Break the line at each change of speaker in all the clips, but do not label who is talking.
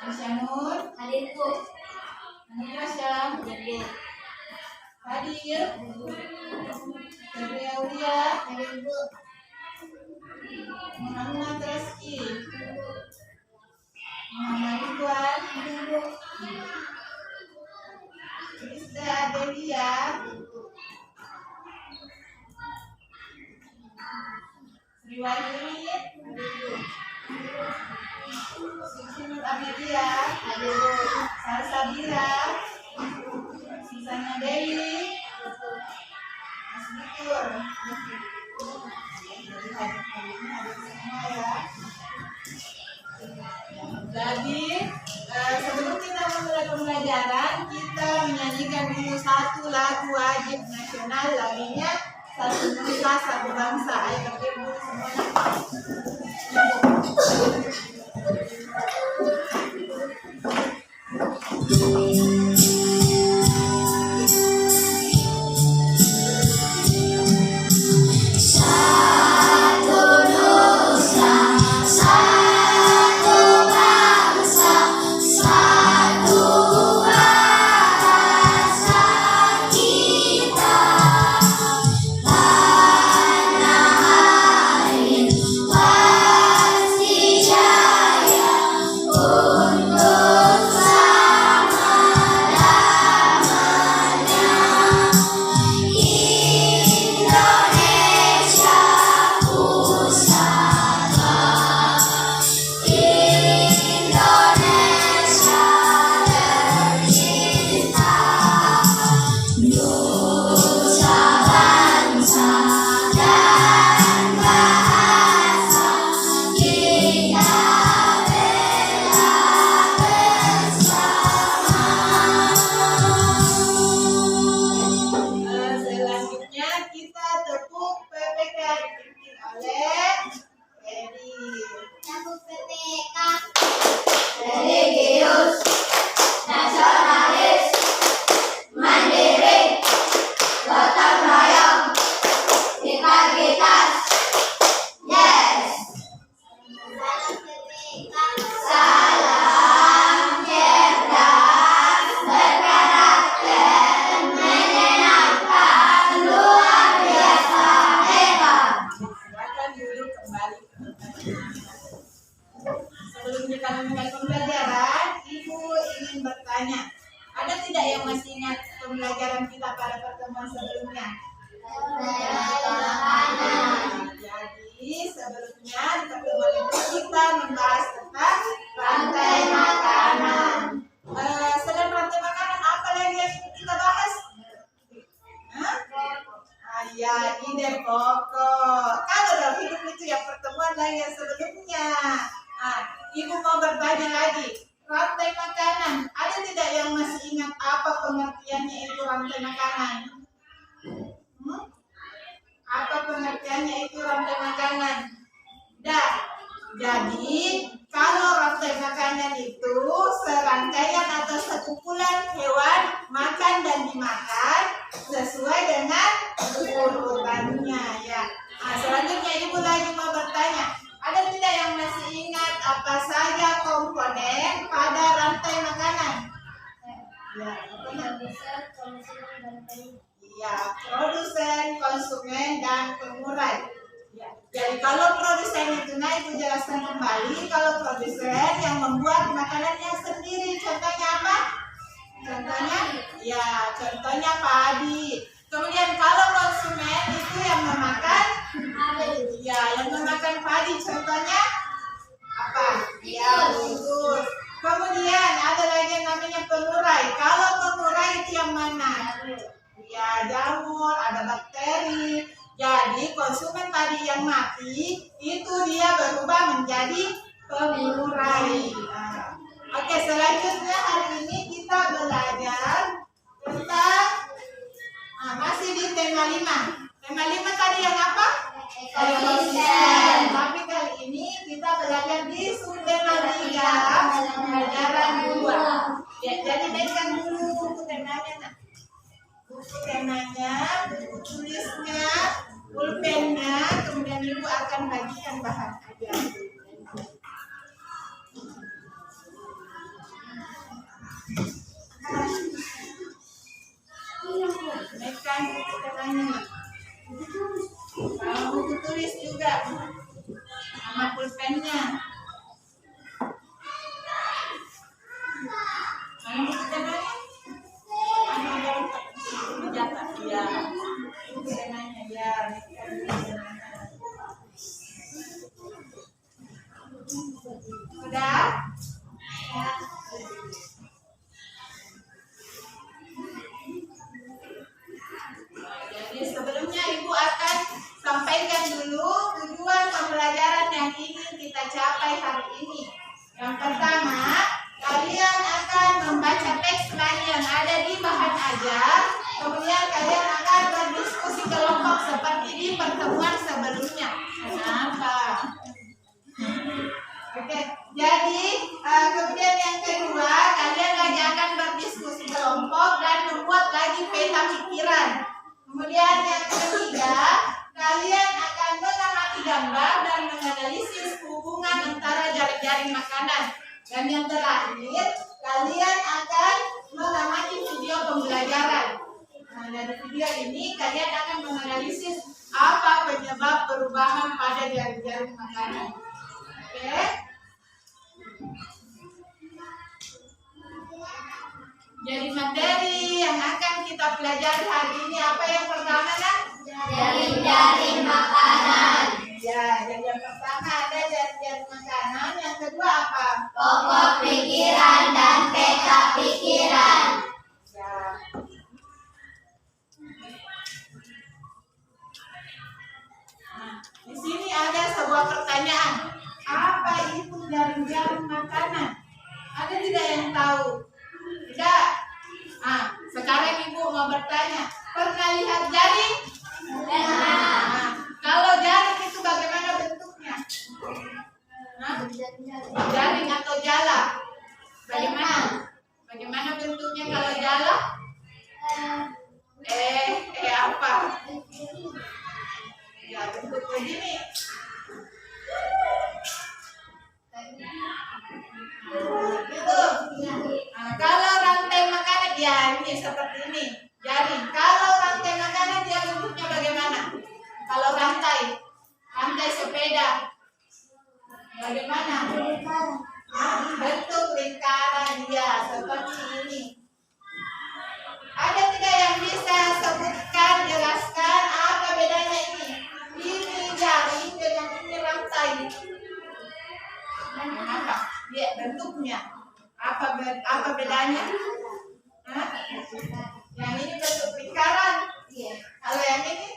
Masyanur,
Hadir Bu.
Masyam,
Hadir.
Hadir, Febri Aulia,
Hadir Bu.
Muhammad Rizki, Muhammad Ridwan,
Hadir Bu.
Krista Adelia, Sri Wahyuni, Suci Nur Amelia,
Hadir Bu.
Salsabila, Susana Dewi, Mas Bikur. Jadi hari ini ada semua ya. Jadi sebelum kita memulai pembelajaran, kita menyanyikan dulu satu lagu wajib nasional, lagunya Satu Nusa Satu Bangsa. Ayo berdiri dulu semuanya. Selanjutnya kita tepuk PPK dipimpin oleh Eri.
Tepuk PPK. Religius, nasionalis, mandiri, gotong royong, integritas. Yes. Salam PPK. Salam cerdas, berkarakter, menyenangkan, luar biasa, hebat.
Silakan duduk kembali. Sebelum kita memulai pembelajaran, Ibu ingin bertanya, ada tidak yang masih ingat pembelajaran kita pada pertemuan sebelumnya? Jadi sebelumnya di pertemuan itu kita membahas tentang rantai makanan. Selain rantai makanan, apa lagi yang kita bahas? Hah? Ya, ide pokok. Kalau dalam hidup itu yang pertemuan lagi yang sebelumnya. Ibu mau bertanya lagi, rantai makanan. Ada tidak yang masih ingat apa pengertiannya itu rantai makanan? Apa pengertiannya itu rantai makanan? Dah. Jadi, kalau rantai makanan itu serangkaian atau sekumpulan hewan makan dan dimakan sesuai dengan urutannya ya. Selanjutnya Ibu lagi mau bertanya, ada tidak yang masih ingat apa saja komponen pada rantai makanan? Ya, produsen, konsumen, dan pengurai. Ya. Jadi kalau produsen itu Ibu jelaskan kembali, kalau produsen yang membuat makanannya sendiri, contohnya apa? Contohnya padi. Kemudian kalau konsumen itu yang memakan, yang memakan padi, contohnya apa? Bubur. Kemudian ada lagi yang namanya pengurai. Kalau pengurai itu yang mana? Jamur, ada bakteri. Jadi konsumen tadi yang mati itu dia berubah menjadi pengurai. Oke, selanjutnya hari ini kita belajar tentang masih di tema 5. Tema 5 tadi yang apa? Ekosistem. Tapi kali ini kita belajar di tema 3 pelajaran 2. Ya, jadi bacakan dulu buku temanya. Buku temanya, buku tulisnya, pulpennya, kemudian akan bagikan bahan ajar. Naikkan buku kenanya. Kalau buku tulis juga sama pulpennya. Mana buku kenanya? Ada mencatat ya. Buku kenanya ya. Naikkan buku kenanya. Sudah? Ya. Jadi sebelumnya Ibu akan sampaikan dulu tujuan pembelajaran yang ingin kita capai hari ini. Yang pertama, kalian akan membaca teks lain yang ada di bahan ajar. Kemudian kalian akan berdiskusi kelompok seperti di pertemuan sebelumnya. Kenapa? Oke, jadi kemudian yang kedua, kalian lagi akan berdiskusi kelompok dan membuat lagi peta pikiran. Kemudian yang ketiga, kalian akan mengamati gambar dan menganalisis hubungan antara jaring-jaring makanan. Dan yang terakhir, kalian akan mengamati video pembelajaran. Nah, dari video ini kalian akan menganalisis apa penyebab perubahan pada jaring-jaring makanan. Oke? Jadi materi yang akan kita pelajari hari ini apa yang pertama nak?
Jaring-jaring makanan.
Ya, jadi yang pertama ada jaring-jaring makanan. Yang kedua apa?
Pokok pikiran dan peta pikiran.
Ya. Nah, di sini ada sebuah pertanyaan. Apa itu jaring-jaring makanan? Ada tidak yang tahu? Tidak. Nah, sekarang Ibu mau bertanya, pernah lihat jaring? Nah, kalau jaring itu bagaimana bentuknya? Nah, jaring atau jala? Bagaimana? Bagaimana bentuknya kalau jala? Apa? Ya, bentuk begini. Gitu. Nah, kalau rantai makanan ya ini seperti ini. Jaring. Kalau rantai makanan dia bentuknya bagaimana? Kalau rantai sepeda, bagaimana? Bentuk lingkaran dia seperti ini. Ada tidak yang bisa sebutkan, jelaskan apa bedanya ini? Ini jaring dengan ini rantai. Apa? Dia bentuknya. Apa bedanya? Hah? Yang ini bentuk lingkaran. Kalau yang ini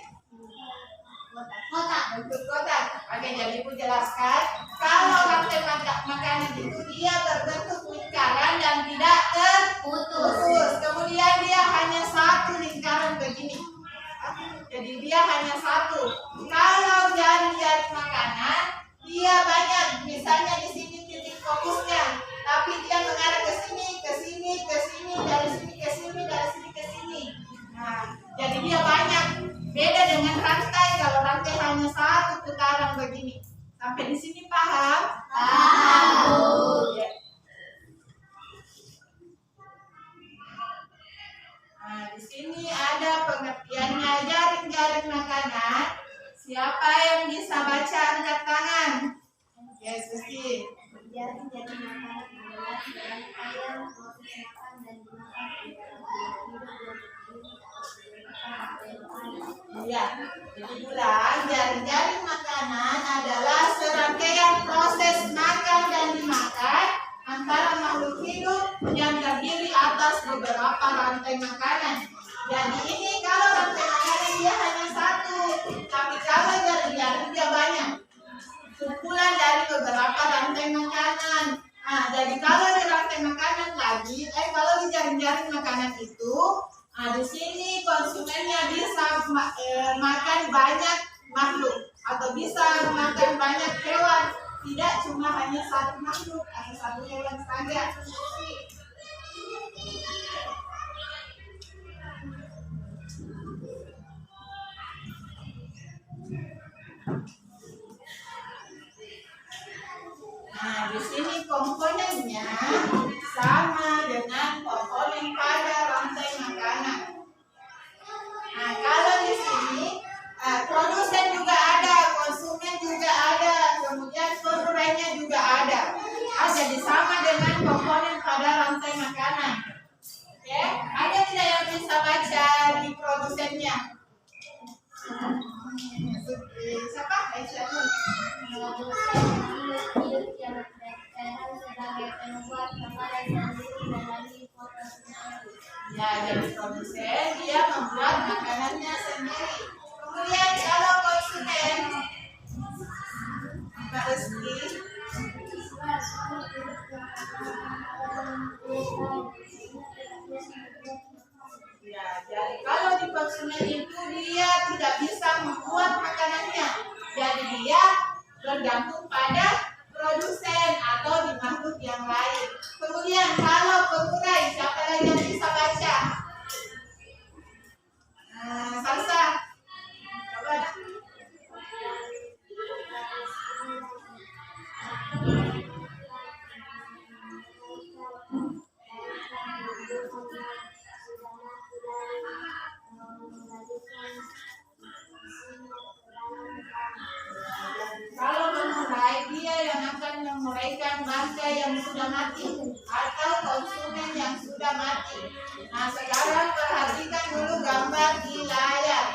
bentuk kotak. Oke, jadi Ibu jelaskan. Kalau rantai makanan itu dia berbentuk lingkaran dan tidak terputus. Kemudian dia hanya satu lingkaran begini. Jadi dia hanya satu. Kalau jaring-jaring makanan dia banyak. Misalnya di sini titik fokusnya, tapi dia mengarah ke sini, ke sini, ke sini, dari sini ke sini, dari sini ke sini. Nah, jadi dia banyak. Beda dengan rantai. Kalau rantai hanya satu putaran begini. Sampai di sini paham?
Paham.
Ya. Nah, di sini ada pengertiannya jaring-jaring makanan. Siapa yang bisa baca angkat tangan? Ya, Susi.
Jaring-jaring makanan adalah rangkaian proses makan dan dimakan
Iya, jadi ulang, jaring-jaring makanan adalah serangkaian proses makan dan dimakan antara makhluk hidup yang terdiri atas beberapa rantai makanan. Jadi ini kalau rantai makanan dia hanya satu, tapi kalau jaring-jaring dia banyak. Kumpulan dari beberapa rantai makanan. Nah, jadi kalau di rantai makanan lagi, kalau di jaring-jaring makanan itu, di sini konsumennya bisa makan banyak makhluk atau bisa makan banyak hewan, tidak cuma hanya satu makhluk atau satu hewan saja. Nah, di sini komponennya sama dengan komponen pada rantai makanan. Nah, kalau di sini produsen juga ada, konsumen juga ada, kemudian pengurainya juga ada. Jadi sama dengan komponen pada rantai makanan. Oke, ada tidak yang bisa baca di produsennya? Siapa? Aisyah. Ya, jadi produsen dia membuat makanannya sendiri. Kemudian kalau konsumen, Mbak Rizky, ya, jadi kalau di konsumen itu dia tidak bisa membuat makanannya, jadi dia bergantung pada produsen atau di makhluk yang lain. Kemudian kalau pengurai, siapa lagi yang bisa baca? Salsa, coba. Kalau pengurai, dia yang akan menguraikan bangkai yang sudah mati atau konsumen yang sudah mati. Nah, sekarang perhatikan dulu gambar di layar.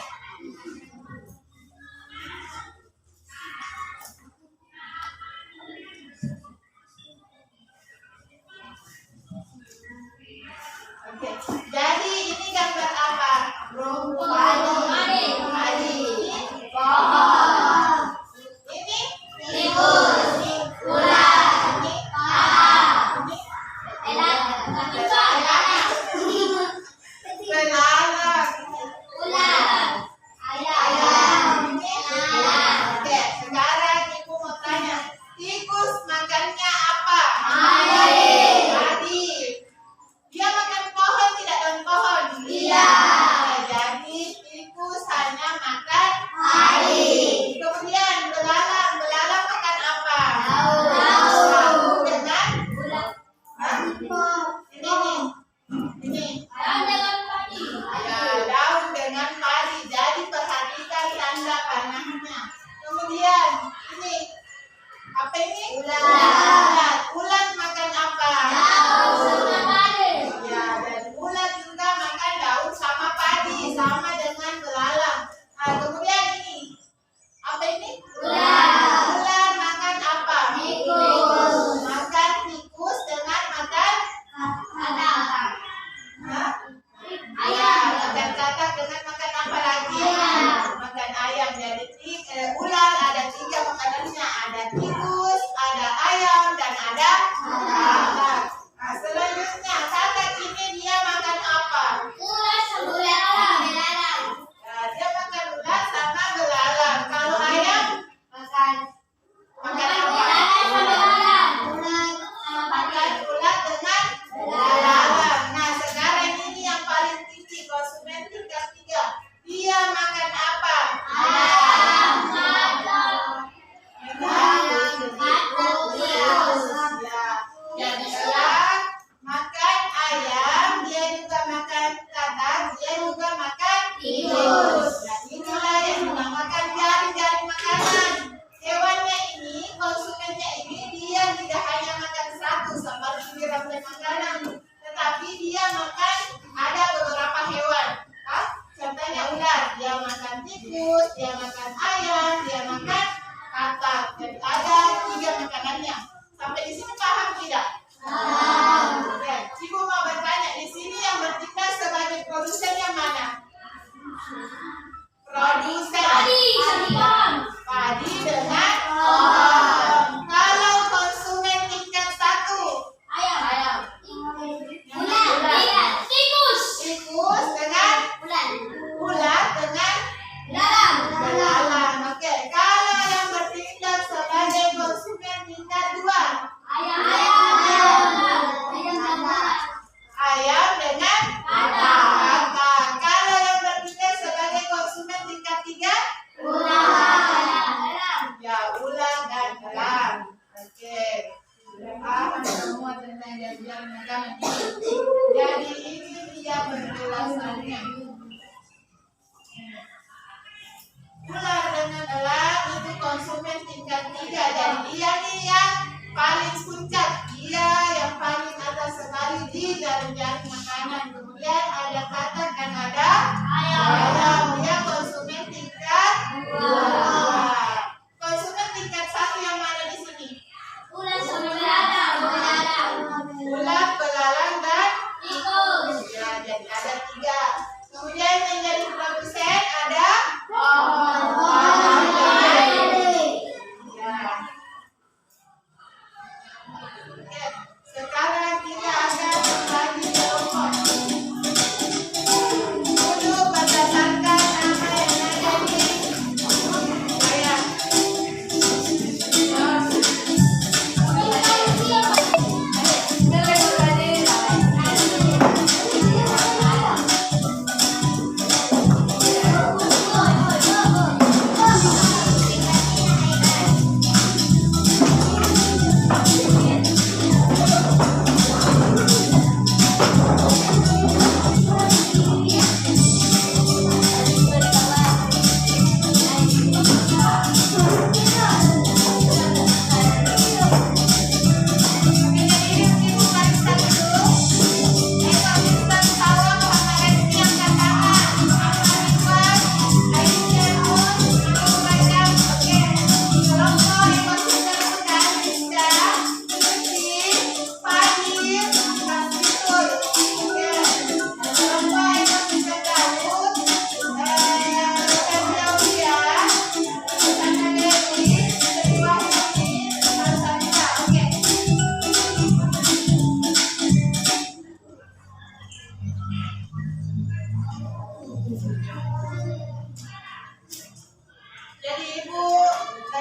Oke, jadi ini gambar apa? Rumput padi. Ini pohon. Ini tikus. Ular. Ini belalang. Ayam. Oke, sekarang ibu mau tanya, tikus makannya apa? Padi. Dia makan pohon tidak, daun pohon? Iya. Jadi tikus hanya makan padi. Kemudian belalang makan apa? Daun. Dengan ini. Ya, daun dengan padi. Jadi perhatikan tanda panahnya. Kemudian ini apa ini? Ulat makan apa? Ya, dan ulat juga makan daun sama padi, sama dengan belalang. Nah, kemudian ini apa ini? Ular makan apa? Makan tikus dengan makan ayam. Makan katak dengan makan apa lagi? Makan ayam. Jadi ular ada 3 makanannya, ada tikus, ada ayam, dan ada katak. Nah, selanjutnya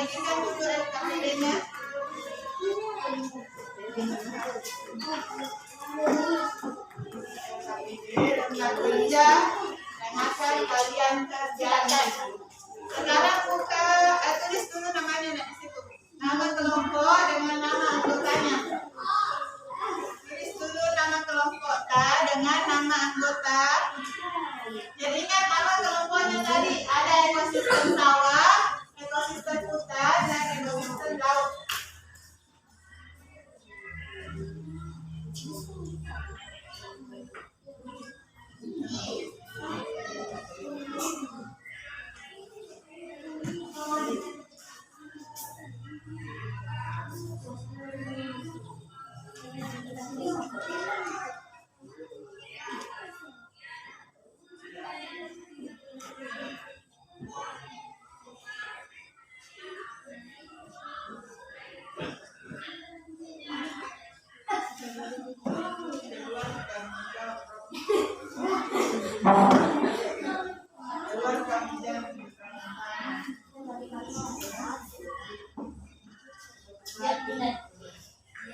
bikinkan dulu LKPD-nya. Dengan kerja yang akan kalian kerjakan. Sekarang buka, tulis dulu namanya di situ. Nama kelompok dengan nama anggotanya. Tulis dulu nama kelompok dengan nama anggota. Jadi ingat nama kelompoknya tadi ada ekosistem sawah, ekosistem hutan, dan ekosistem laut.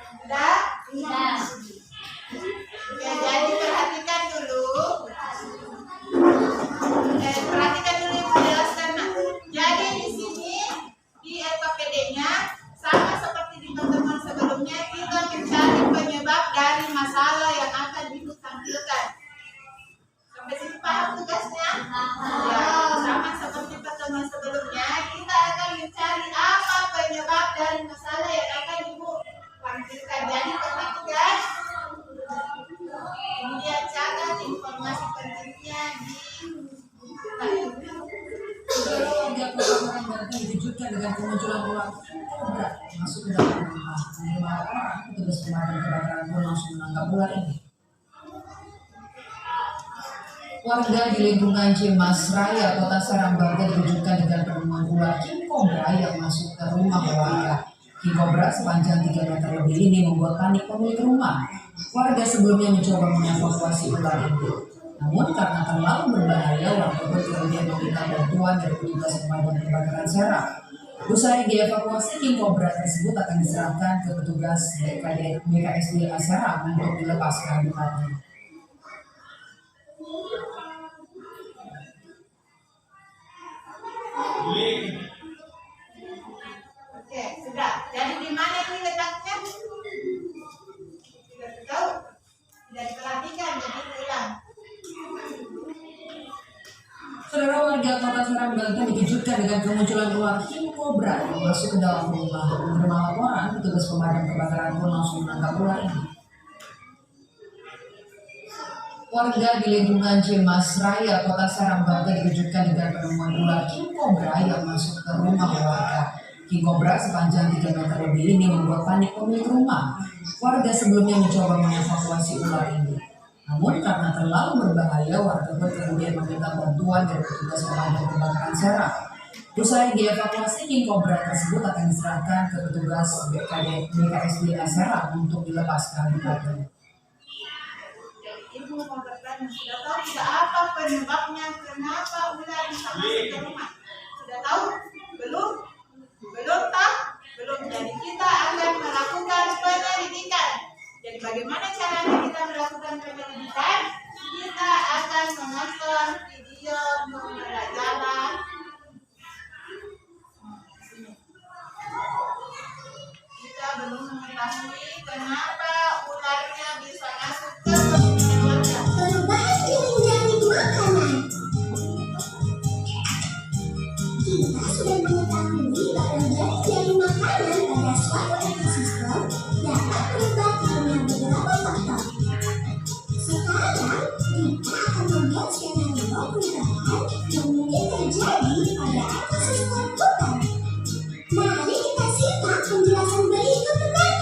Sudah? Ya, jadi perhatikan dulu. Perhatikan dulu yang menjelaskan. Nah, jadi di sini di LKPD-nya sama seperti di pertemuan sebelumnya, kita mencari penyebab dari masalah yang akan ditampilkan. Sampai sini paham tugasnya? Ya, sama seperti pertemuan sebelumnya, kita akan mencari apa penyebab dari masalah yang akan ibu tampilkan. Jadi perhatikan. Kemudian catat informasi pentingnya di
dikejutkan dengan kemunculan ular kobra masuk ke dalam rumah. Menerima laporan, petugas pemadam kebakaran pun langsung menangkap ular ini. Warga di lingkungan Cimas Raya, Kota Serang, Banten dikejutkan dengan penemuan ular king cobra yang masuk ke rumah warga. King cobra sepanjang 3 meter lebih ini membuat panik pemilik rumah. Warga sebelumnya mencoba mengevakuasi ular itu. Namun karena terlalu berbahaya, warga pun kemudian meminta bantuan dari petugas pemadam kebakaran Serang. Usai dievakuasi, king cobra tersebut akan diserahkan ke petugas BKSDA Serang untuk dilepas ke habitatnya.
Oke, sudah. Jadi di mana ini letaknya? Tidak tahu. Tidak diperhatikan, jadi ulang.
Saudara, warga Kota Serang, Banten dikejutkan dengan kemunculan ular king cobra yang masuk ke dalam rumah. Menerima laporan, petugas pemadam kebakaran pun langsung menangkap ular ini. Warga di lingkungan Cimas Raya, Kota Serang, Banten dikejutkan dengan penemuan ular king cobra yang masuk ke rumah warga. King cobra sepanjang 3 meter lebih ini membuat panik pemilik rumah. Warga sebelumnya mencoba mengevakuasi ular ini. Namun karena terlalu berbahaya, warga pun kemudian meminta bantuan dari petugas pemadam kebakaran Serang. Usai dievakuasi, king cobra tersebut akan diserahkan ke petugas BKSDA Serang untuk dilepas ke habitatnya.
Ibu mau bertanya, sudah tahu tidak apa penyebabnya, kenapa ular bisa masuk ke rumah? Sudah tahu? Belum? Belum tahu? Belum. Jadi kita akan melakukan penyelidikan. Jadi bagaimana caranya kita melakukan penyelidikan? Kita akan menonton video pembelajaran. Kita belum mengetahui kenapa ularnya bisa masuk ke pemukiman warga.
Perubahan yang menjadi makanan. Kita sudah mengetahui bahwa dari makanan pada suatu ekosistem dapat berubah karena beberapa faktor. Sekarang, kita akan membuat skenario perubahan yang mungkin terjadi pada ekosistem hutan. Mari kita simak penjelasan berikut tentang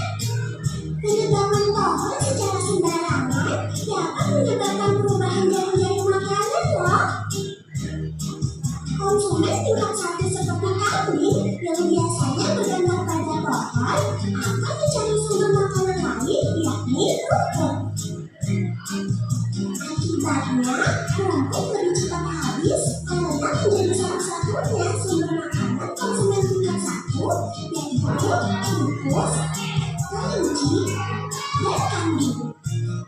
penebangan pohon secara sembarangan dapat menyebabkan perubahan dari makanan loh. Konsumen tingkat 1 seperti kami yang biasanya bergantung pada pohon akan mencari sumber makanan lain yakni rumput. Akibatnya, rumput lebih cepat habis karena menjadi satu-satunya sumber makanan konsumen tingkat 1 tikus, kelinci, dan kambing.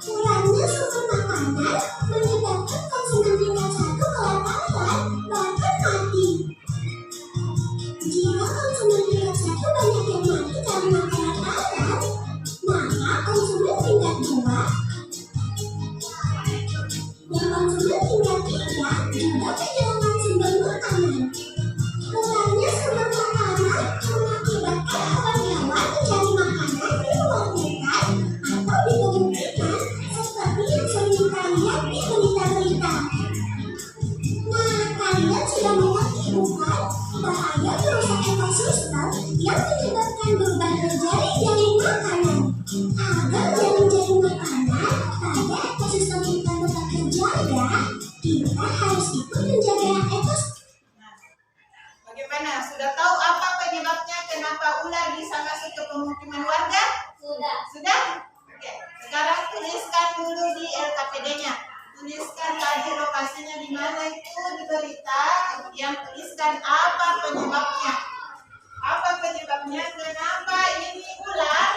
Kurangnya sumber makanan menyebabkan konsumen tingkat 1 kelaparan bahkan mati. Jika konsumen tingkat 1 banyak yang mati karena kelaparan, maka konsumen tingkat 2 dan konsumen tingkat 3 juga kehilangan sumber makanan. Kurangnya sumber makanan mengakibatkan hewan-hewan mencari makanan di luar hutan atau di pemukiman seperti yang sering kalian di berita-berita. Nah, kalian sudah mengerti bukan bahaya merusak ekosistem yang menyebabkan berbagai jaring-jaring makanan. Agar jaring-jaring makanan pada ekosistem kita tetap terjaga, kita harus ikut menjaga ekosistem.
Bagaimana? Sudah tahu apa penyebabnya kenapa ular bisa masuk ke pemukiman warga? Sudah? Oke. Sekarang tuliskan dulu di LKPD-nya. Tuliskan tadi lokasinya di mana itu di berita. Kemudian tuliskan apa penyebabnya. Apa penyebabnya? Kenapa ini ular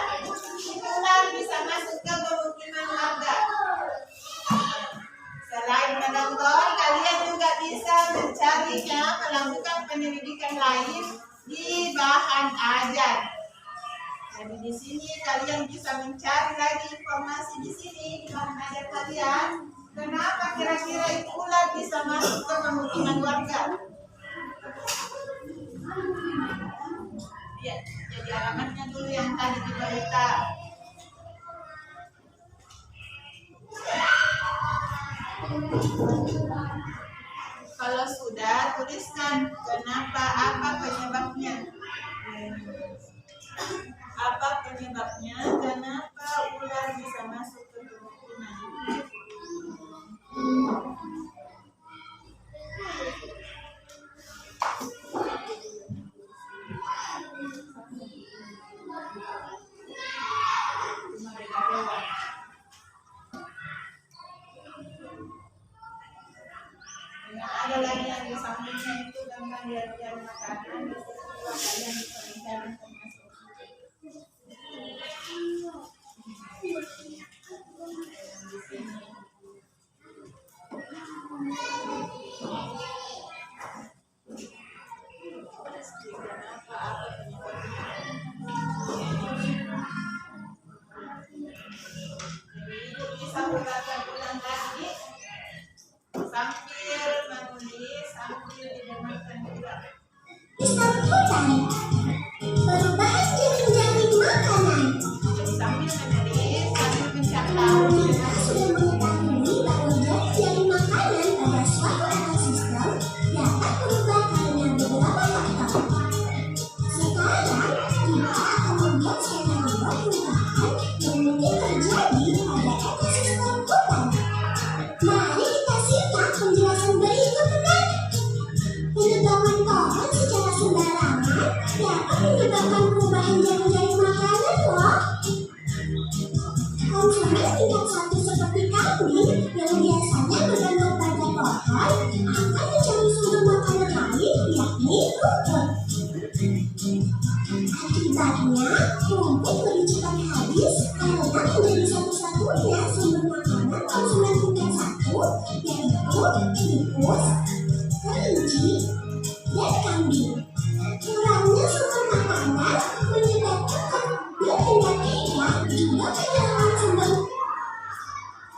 bisa masuk ke pemukiman warga? Selain menonton, kalian juga bisa mencarinya, melakukan penyelidikan lain di bahan ajar. Jadi di sini kalian bisa mencari lagi informasi di sini di bahan ajar kalian. Kenapa kira-kira itu ular bisa masuk ke pemukiman warga? Ya, jadi alamatnya dulu yang tadi di berita. Kalau sudah, tuliskan kenapa, apa penyebabnya. Apa penyebabnya, kenapa ular bisa masuk ke pemukiman. Ada lagi yang di sampingnya itu tentang jaring makanan. Di situ kalian bisa mencari informasi. Bisa ulang lagi sambil menulis, sambil didengarkan juga.
Islam hutan, perubahan jaring-jaring makanan.
Jadi sambil menulis, sambil mencatat.
Kita sudah mengetahui bahwa jaring-jaring makanan pada suatu ekosistem dapat berubah karena beberapa faktor. Sekarang, kita akan membuat skenario perubahan yang mungkin terjadi pada ekosistem hutan. Mari kita simak penjelasan berikutnya. Penebangan pohon secara sembarangan dapat menyebabkan perubahan jaring-jaring makanan loh. Konsumen tingkat 1 seperti kambing yang biasanya bergantung pada pohon akan mencari sumber makanan lain, yakni rumput. Akibatnya, rumput lebih cepat habis karena menjadi satu-satunya sumber makanan konsumen tingkat 1, yaitu tikus, kelinci, dan kambing. Kurangnya sumber makanan menyebabkan konsumen tingkat 3 juga kehilangan sumber.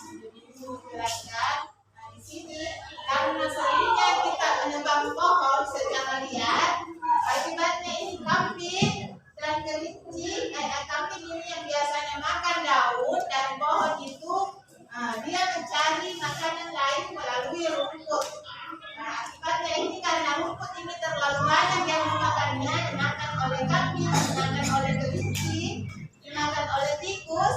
Jadi Ibu jelaskan. Nah, di sini karena seringnya kita menebang pohon secara liar, akibatnya ini kambing dan kelinci, kambing ini yang biasanya makan daun dan pohon itu, dia mencari makanan lain melalui rumput. Nah, akibatnya ini karena rumput ini terlalu banyak yang memakannya, dimakan oleh kambing, dimakan oleh kelinci, dimakan oleh tikus,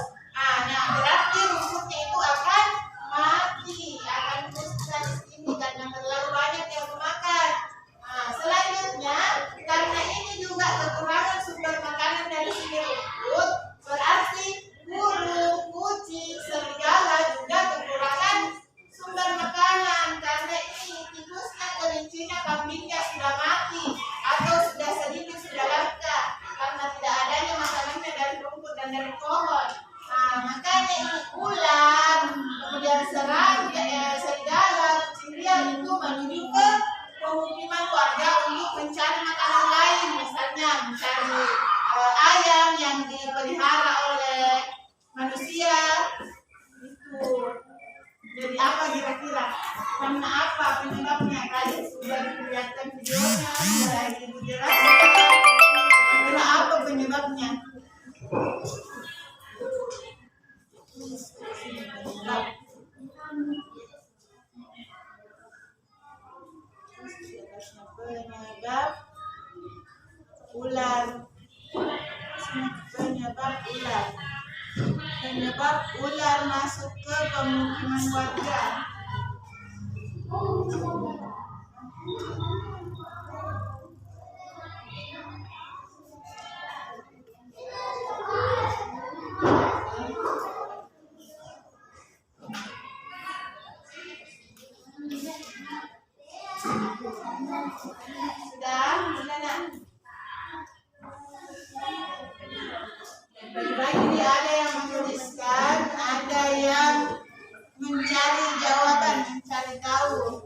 mencari ayam yang dipelihara oleh manusia itu. Jadi apa kira-kira? Karena apa penyebabnya? Tadi sudah dilihatkan videonya, sudah dijelaskan. Karena apa penyebabnya? Penyebab ular. Penyebab ular masuk ke pemukiman warga. Sudah, mana? Bagi-bagi ada yang menuliskan, ada yang mencari jawaban, mencari tahu.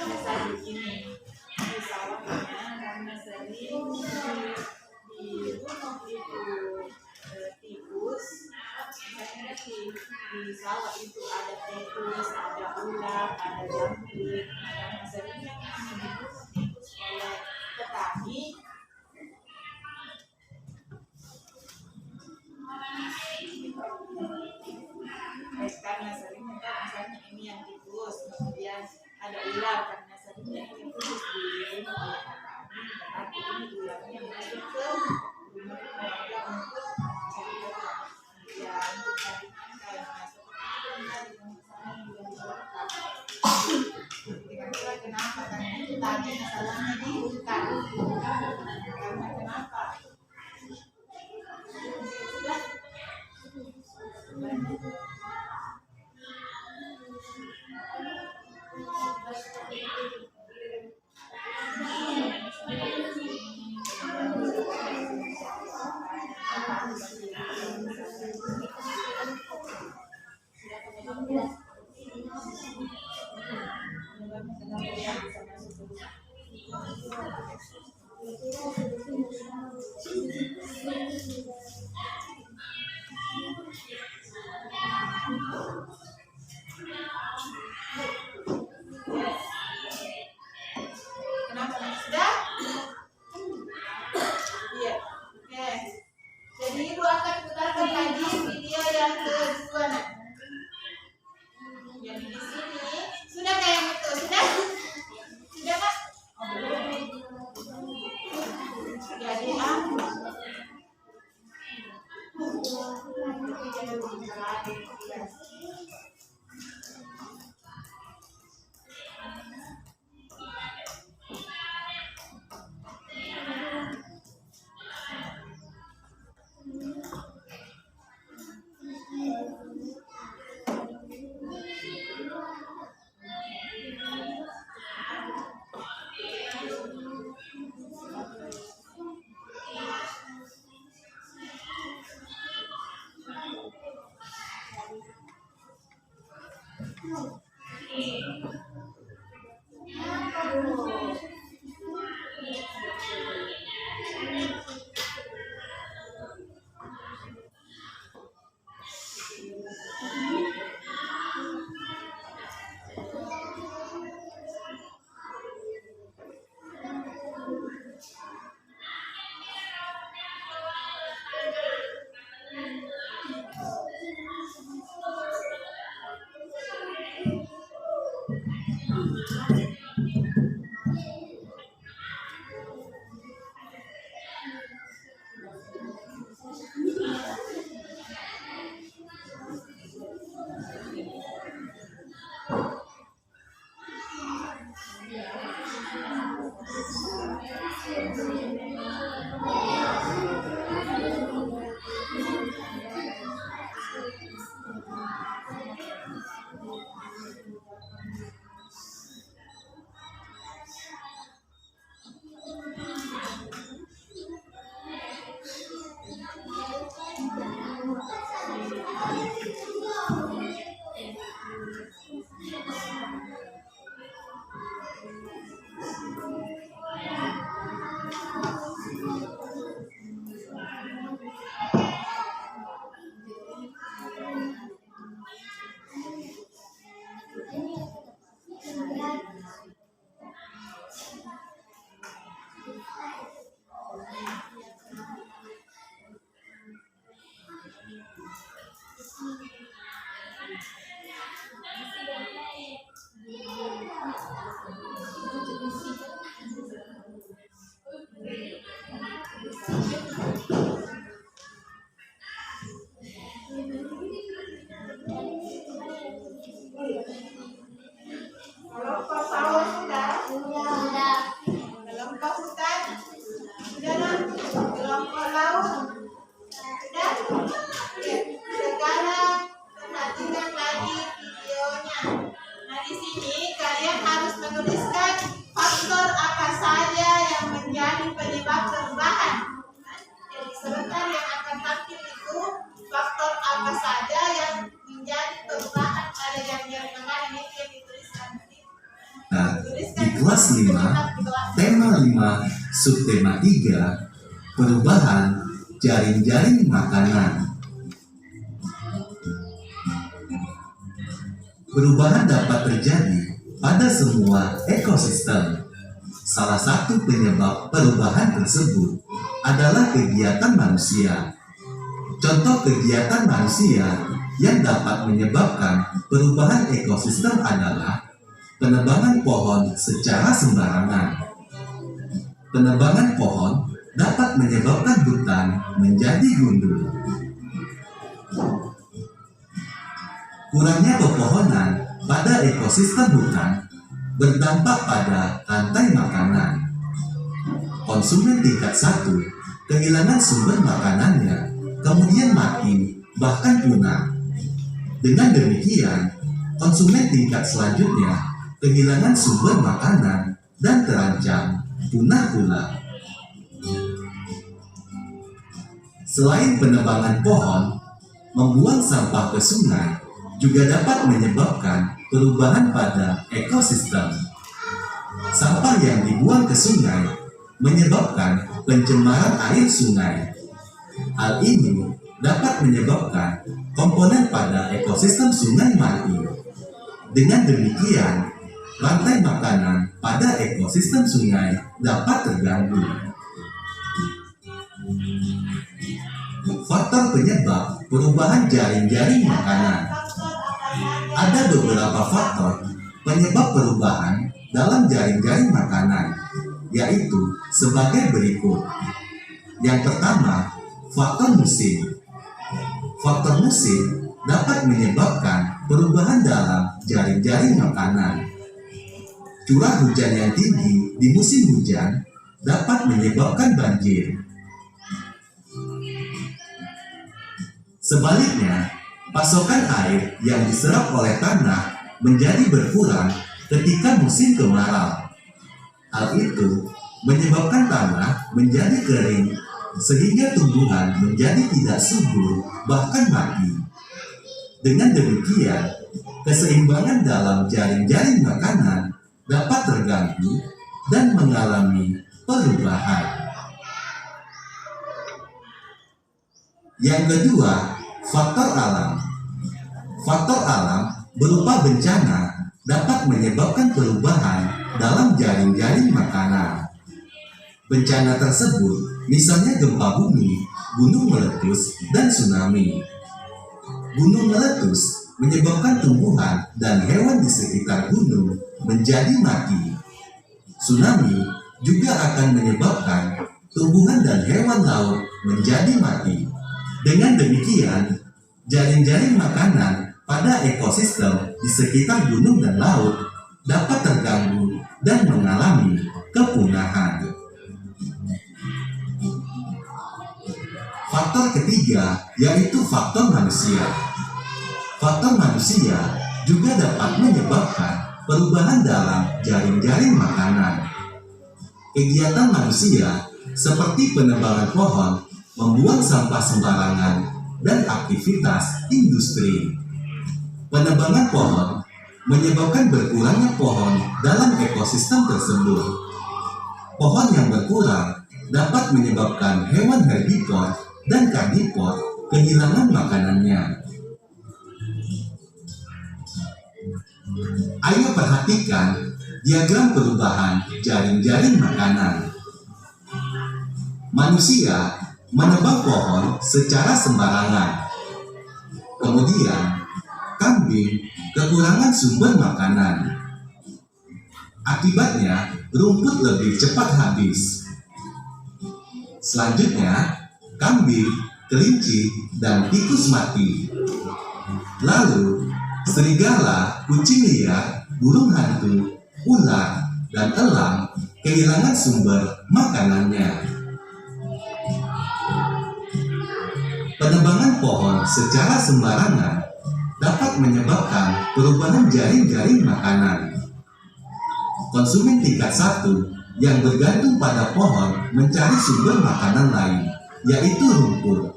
Misalnya begini, misalnya karena sering dibunuh itu tikus, misalnya di sawah itu ada tikus, ada ular, ada jangkrik, karena seringnya dibunuh tikus oleh petani. Karena seringnya misalnya ini yang tikus, kemudian ada ular, karena seringnya ini tikus dibunuh oleh petani, tetapi ini ularnya masuk ke rumah warga untuk cari makan. Ya, untuk cari makan masuk ke rumah di sana juga dilakukan. Kira-kira kenapa? Karena itu tadi masalahnya di hutan. Karena kenapa?
kelas 5, tema 5, subtema 3, perubahan jaring-jaring makanan. Perubahan dapat terjadi pada semua ekosistem. Salah satu penyebab perubahan tersebut adalah kegiatan manusia. Contoh kegiatan manusia yang dapat menyebabkan perubahan ekosistem adalah penebangan pohon secara sembarangan. Penebangan pohon dapat menyebabkan hutan menjadi gundul. Kurangnya pepohonan pada ekosistem hutan berdampak pada rantai makanan. Konsumen tingkat 1 kehilangan sumber makanannya, kemudian mati, bahkan punah. Dengan demikian, konsumen tingkat selanjutnya kehilangan sumber makanan dan terancam punah pula. Selain penebangan pohon, membuang sampah ke sungai juga dapat menyebabkan perubahan pada ekosistem. Sampah yang dibuang ke sungai menyebabkan pencemaran air sungai. Hal ini dapat menyebabkan komponen pada ekosistem sungai mati. Dengan demikian, rantai makanan pada ekosistem sungai dapat terganggu. Faktor penyebab perubahan jaring-jaring makanan. Ada beberapa faktor penyebab perubahan dalam jaring-jaring makanan, yaitu sebagai berikut. Yang pertama, faktor musim. Faktor musim dapat menyebabkan perubahan dalam jaring-jaring makanan. Curah hujan yang tinggi di musim hujan dapat menyebabkan banjir. Sebaliknya, pasokan air yang diserap oleh tanah menjadi berkurang ketika musim kemarau. Hal itu menyebabkan tanah menjadi kering sehingga tumbuhan menjadi tidak subur, bahkan mati. Dengan demikian, keseimbangan dalam jaring-jaring makanan dapat terganggu dan mengalami perubahan. Yang kedua, faktor alam. Faktor alam berupa bencana dapat menyebabkan perubahan dalam jaring-jaring makanan. Bencana tersebut misalnya gempa bumi, gunung meletus, dan tsunami. Gunung meletus menyebabkan tumbuhan dan hewan di sekitar gunung menjadi mati. Tsunami juga akan menyebabkan tumbuhan dan hewan laut menjadi mati. Dengan demikian, jaring-jaring makanan pada ekosistem di sekitar gunung dan laut dapat terganggu dan mengalami kepunahan. Faktor ketiga yaitu faktor manusia. Faktor manusia juga dapat menyebabkan perubahan dalam jaring-jaring makanan. Kegiatan manusia seperti penebangan pohon, membuang sampah sembarangan, dan aktivitas industri. Penebangan pohon menyebabkan berkurangnya pohon dalam ekosistem tersebut. Pohon yang berkurang dapat menyebabkan hewan herbivor dan karnivor kehilangan makanannya. Ayo perhatikan diagram perubahan jaring-jaring makanan. Manusia menebang pohon secara sembarangan. Kemudian, kambing kekurangan sumber makanan. Akibatnya, rumput lebih cepat habis. Selanjutnya, kambing, kelinci, dan tikus mati. Lalu, serigala, kucing liar, burung hantu, ular, dan elang kehilangan sumber makanannya. Penebangan pohon secara sembarangan dapat menyebabkan perubahan jaring-jaring makanan. Konsumen tingkat 1 yang bergantung pada pohon mencari sumber makanan lain, yaitu rumput.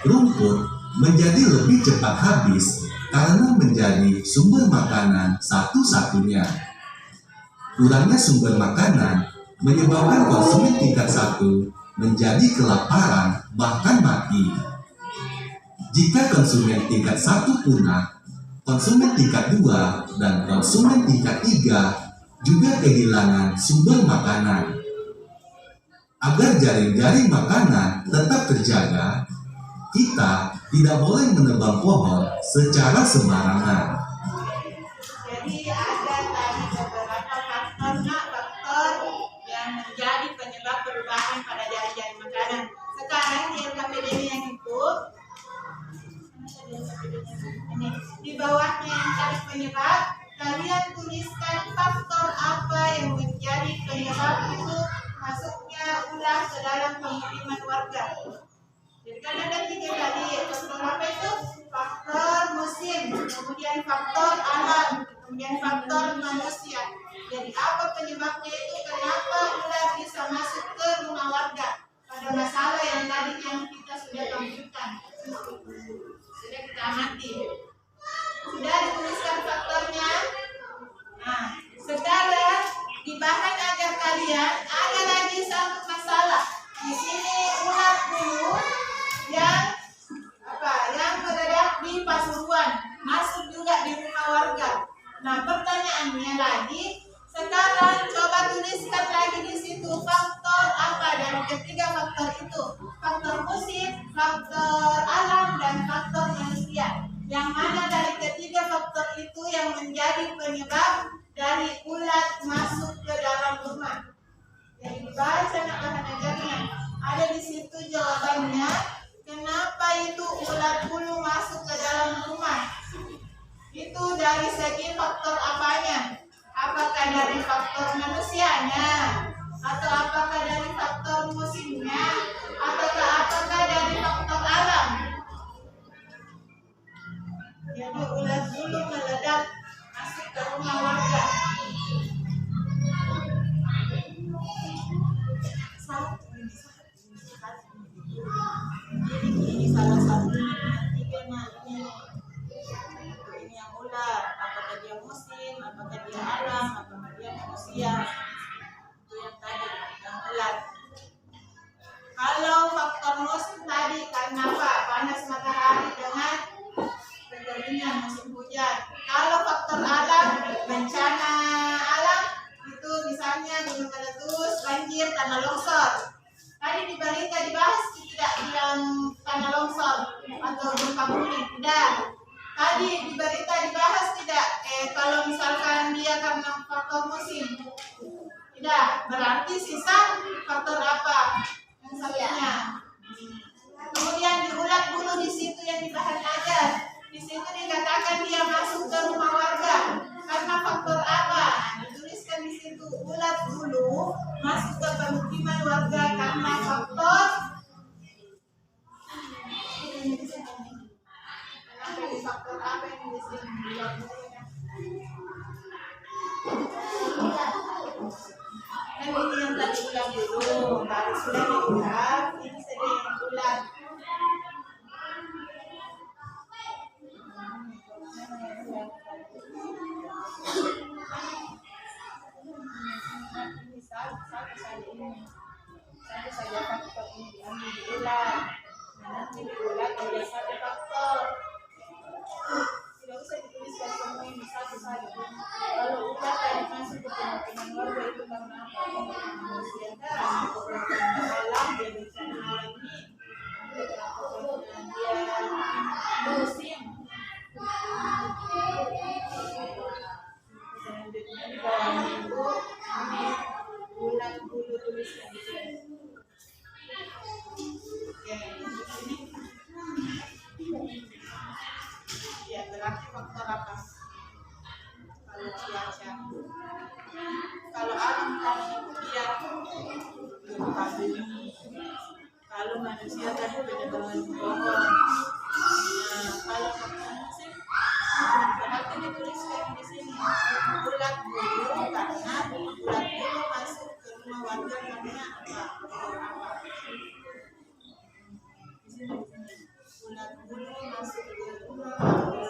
Rumput menjadi lebih cepat habis karena menjadi sumber makanan satu-satunya. kurangnya sumber makanan menyebabkan konsumen tingkat 1 menjadi kelaparan bahkan mati. Jika konsumen tingkat 1 punah, konsumen tingkat 2 dan konsumen tingkat 3 juga kehilangan sumber makanan. Agar jaring-jaring makanan tetap terjaga, kita tidak boleh menebang pohon secara sembarangan.
Jadi ada tadi beberapa faktor yang menjadi penyebab perubahan pada jaring-jaring makanan. Sekarang di LKPD yang itu, ini di bawahnya yang cari penyebab, kalian tuliskan faktor apa yang menjadi penyebab itu masuknya ular ke dalam pemukiman warga. Jadi kan ada 3 tadi, faktor apa itu? Faktor musim, kemudian faktor alam, kemudian faktor manusia. Jadi apa penyebabnya itu? Kenapa ular bisa masuk ke rumah warga? Pada masalah yang tadi yang kita sudah tampilkan, sudah kita amati. Sudah dituliskan faktornya. Nah, sekarang di bahan ajar kalian ada lagi satu masalah. Di sini ulat bulu yang berada di Pasuruan masuk juga di rumah warga. Nah, pertanyaannya lagi, sekarang coba tuliskan lagi di situ faktor apa dari ketiga faktor itu. Faktor musim, faktor alam, dan faktor manusia. Yang mana dari ketiga faktor itu yang menjadi penyebab dari ulat masuk ke dalam rumah? Jadi dibaca bahan ajarnya. Ada di situ jawabannya. Kenapa itu ulat bulu masuk ke dalam rumah? Itu dari segi faktor apanya? Apakah dari faktor manusianya? Atau apakah dari faktor musimnya? Ataukah apakah dari faktor alam? Jadi ulat bulu meledak masuk ke rumah warga. Ini salah satu ini yang ular, apakah dia musim, apakah dia alam, apakah dia manusia. Itu yang tadi, yang ular. Kalau faktor musim tadi karena apa? Panas matahari dengan kekeringan musim hujan. Kalau faktor alam, bencana alam itu misalnya gunung meletus, banjir, tanah longsor. Tadi di berita dibahas tidak yang tanah longsor atau gempa bumi, tidak. Tadi di berita dibahas tidak kalau misalkan dia karena faktor musim, tidak. Berarti sisa faktor apa yang satunya. Kemudian di ulat bulu di situ yang dibahas aja, di situ dikatakan dia masuk ke rumah warga karena faktor apa? Dituliskan di situ ulat bulu masuk ke pemukiman warga karena faktor faktor apa yang di sini? Kan ini yang tadi ulat dulu, baru sudah diulat, ini sedang yang ulat. Satu saja faktor ini diambil di ulat. Nanti di ulat ada satu faktor. Tidak usah dituliskan semua ini satu saja. Kalau ulat tadi masuk ke pemukiman warga itu karena apa? Manusia kan, alam dia bencana alami, dia musim. Selanjutnya di bawah itu ini ulat bulu tuliskan di sini. Oke, di sini. Ya, berarti faktor apa? Kalau cuaca, kalau alam tadi dia gempa bumi, kalau manusia tadi penebangan pohon. Nah, kalau faktor musim berarti dituliskan di sini ulat bulu karena ulat bulu masuk ke rumah warga karena apa? Di sini ulat bulu masuk ke rumah warga.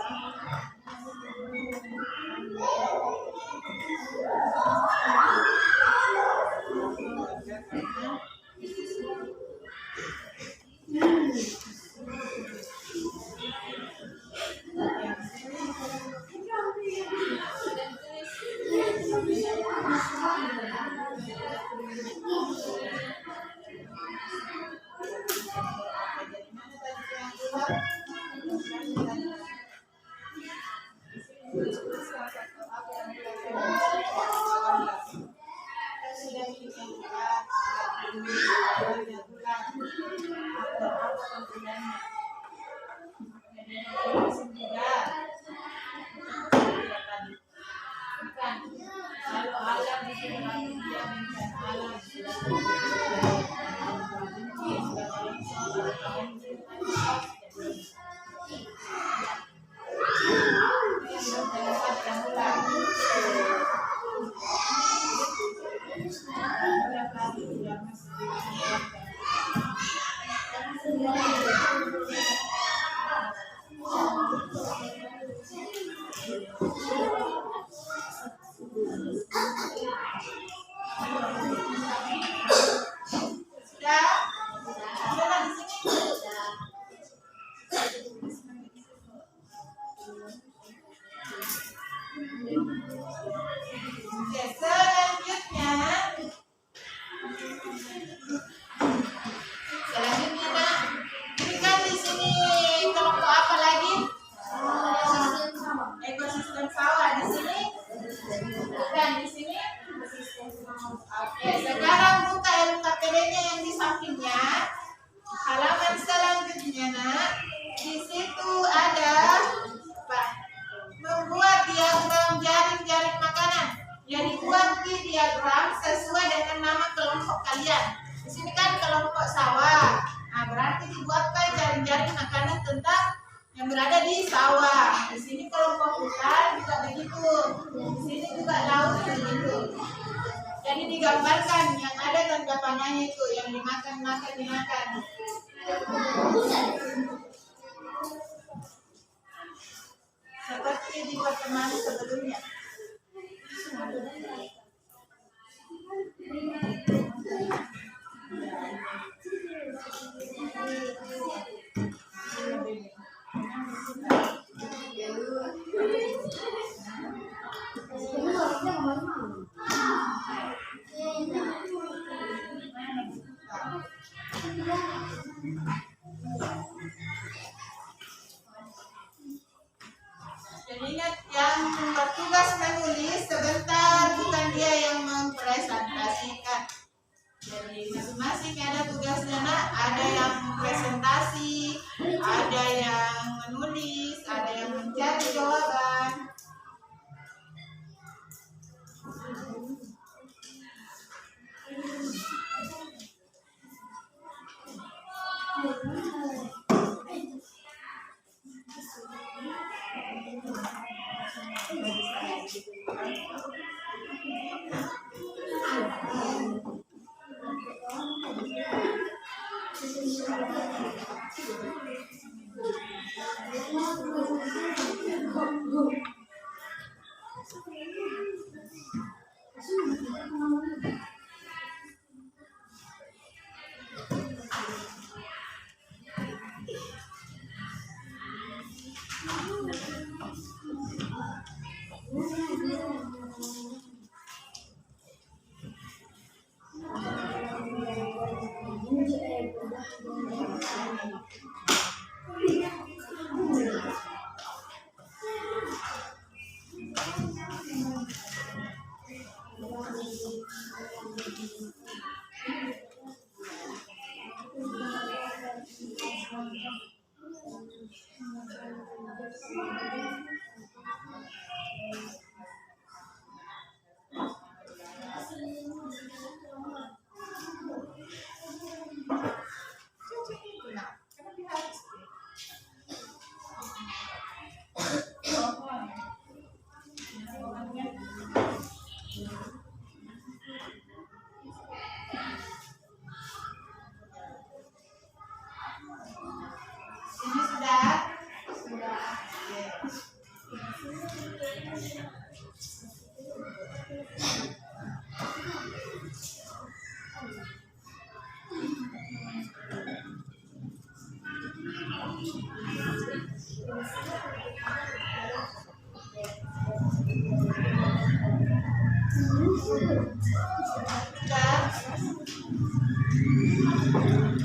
Jadi mana tadi yang keluar? Sudah bikin bulan, apa penggunanya? Bukan. Kalau alam itu berarti dia bukan alam. Sudah? Sudah di sini? Oke, selanjutnya nak, ini kan di sini kelompok apa lagi? Ekosistem sawah di sini. Dan di sini. Oke, sekarang buka LKPD-nya yang di sampingnya. Halaman selanjutnya nak, di situ ada apa? Membuat diagram jaring-jaring makanan. Yang dibuat di diagram sesuai dengan nama kelompok kalian. Di sini kan kelompok sawah. Nah, berarti dibuatkan jaring-jaring makanan tentang yang berada di sawah. Di sini kelompok hutan juga begitu. Di sini juga laut begitu. Jadi digambarkan yang ada tanda panahnya itu yang dimakan. Seperti dibuat teman sebelumnya. Jadi ingat yang bertugas menulis sebentar, bukan dia yang mempresentasikan. Jadi masing-masing ada tugasnya nak, ada yang presentasi, ada yang menulis, ada yang mencari jawaban.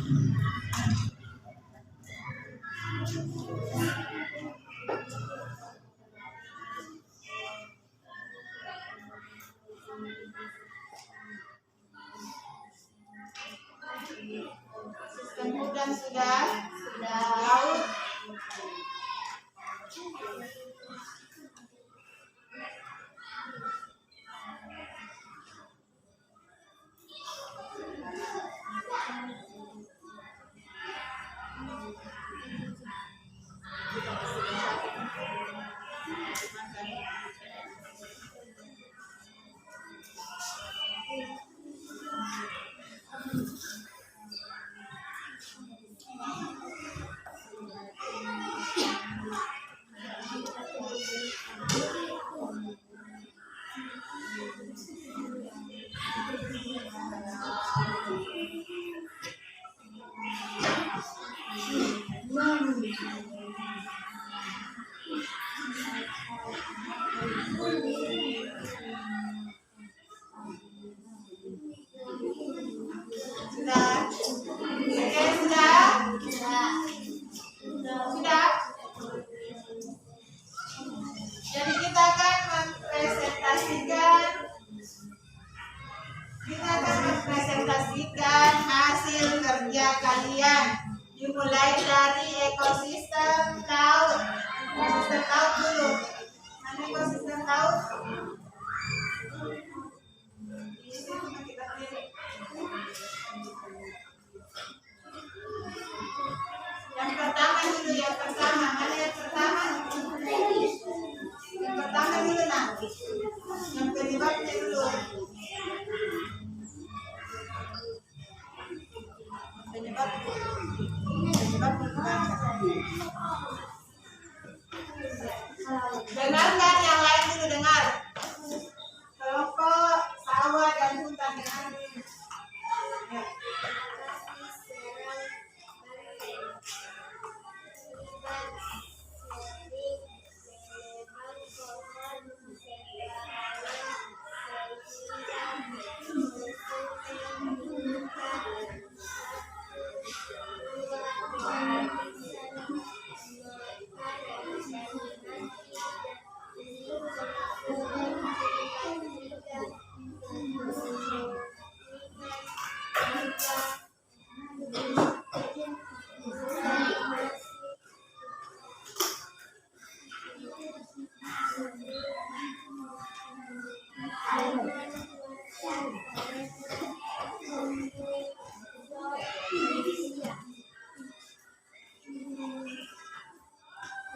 Sistem udang sudah. Laut. Sudah. Oke, sudah. Sudah. Jadi kita akan mempresentasikan hasil kerja kalian. Dimulai dari ekosistem laut. Ekosistem laut dulu. Mana ekosistem laut? Di situ kita pilih. Yang pertama dulu, yang pertama. Mana yang pertama? Yang pertama dulu, nah. Yang penyebabnya dulu. Penyebab perubahan. Dengarkan yang lain dulu, dengar. Kelompok sawah dan hutan, dengar. Ya.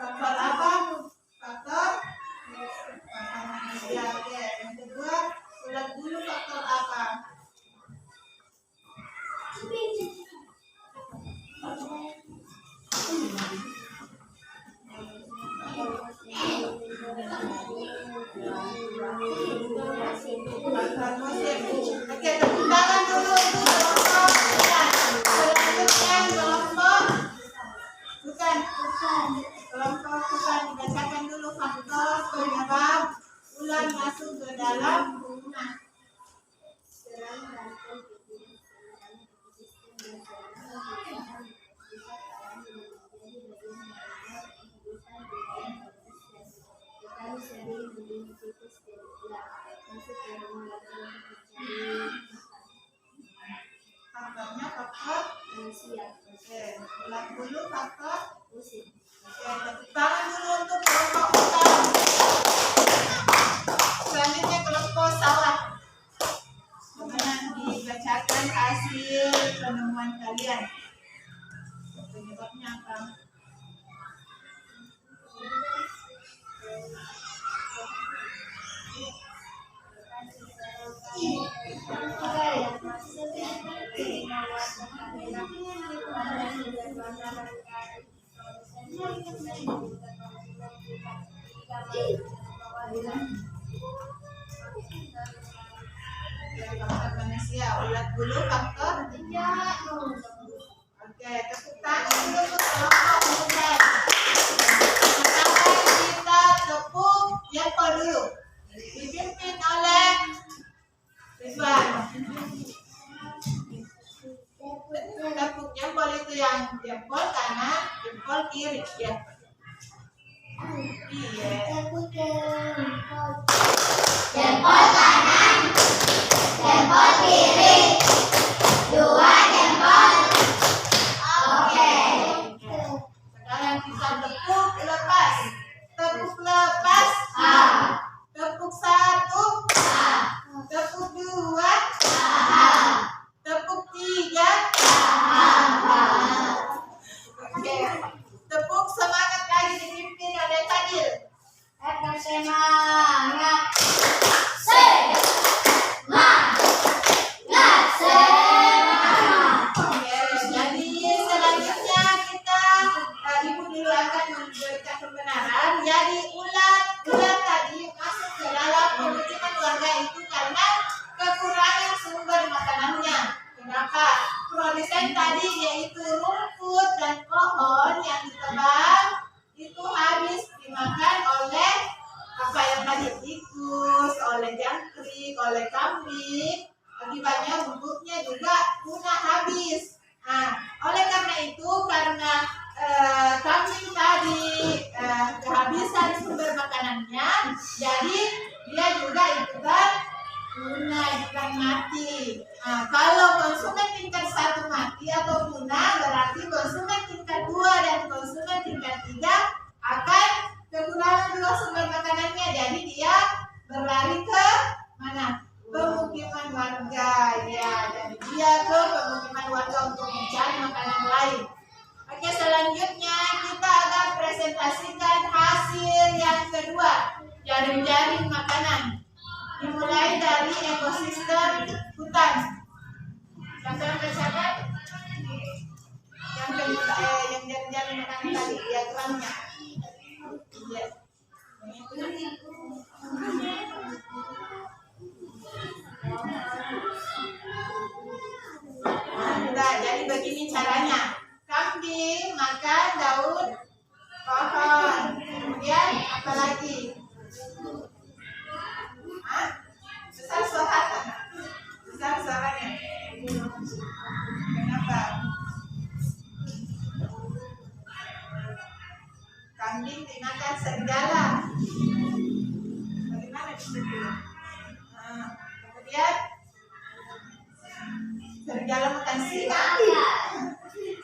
Faktor apa? Faktor manusia. Oke. Yang kedua, ulat dulu faktor apa? Faktor musim. Oke, tepuk tangan dulu untuk kelompok hutan. Selanjutnya kelompok hutan. Kelompok hutan, dibacakan dulu faktor penyebab ulat masuk ke dalam rumah. Faktornya faktor manusia. Oke, ulat dulu faktor musim. Oke, tepuk tangan dulu untuk kelompok hutan. Selanjutnya kelompok sawah. Bagaimana dibacakan hasil penemuan kalian? Penyebabnya apa? Faktor manusia, ulat bulu faktor. Oke, tepuk tangan dulu untuk kelompok hutan. Pertama kita tepuk Jempol dulu. Dipimpin oleh Ridwan. Tepuk Jempol. kiri ya. Iya.
Tepuk jempol kanan, jempol kiri, 2 jempol. Oke.
Sekarang kita tepuk lepas. Tepuk lepas.
A.
Tepuk 1.
A.
Tepuk 2.
A.
Tepuk 3. Oke. Tepuk semangat lagi dipimpin oleh Fadil.
Semangat. Semangat.
Oke, jadi selanjutnya kita Ibu dulu akan memberikan pembenaran. Jadi ulat tadi masuk ke dalam pemukiman warga itu karena kekurangan sumber makanannya. Kenapa? Produsen tadi yaitu rumput dan pohon yang ditebang itu habis dimakan oleh apa yang tadi, tikus, oleh jangkrik, oleh kambing. Akibatnya rumputnya juga punah habis. Nah, oleh karena itu, karena kambing tadi kehabisan sumber makanannya, jadi dia juga ikutan punah, ikutan mati. Nah, kalau konsumen tingkat 1 mati atau punah, berarti konsumen tingkat 2 dan konsumen tingkat 3 akan kekurangan juga sumber makanannya. Jadi dia berlari ke mana? Pemukiman warga, ya. Jadi dia ke pemukiman warga untuk mencari makanan lain. Oke, selanjutnya kita akan presentasikan hasil yang kedua, jaring-jaring makanan. Dimulai dari ekosistem hutan. Siapa yang mencatat? Yang jaring-jaring makanan tadi, diagramnya. Iya. Nah, jadi begini caranya. Kambing makan daun pohon. Kemudian apa lagi? Hah? Besar suaranya. Besar suaranya. Kenapa? Kambing dimakan serigala. Bagaimana di situ? Nah, kemudian serigala makan singa.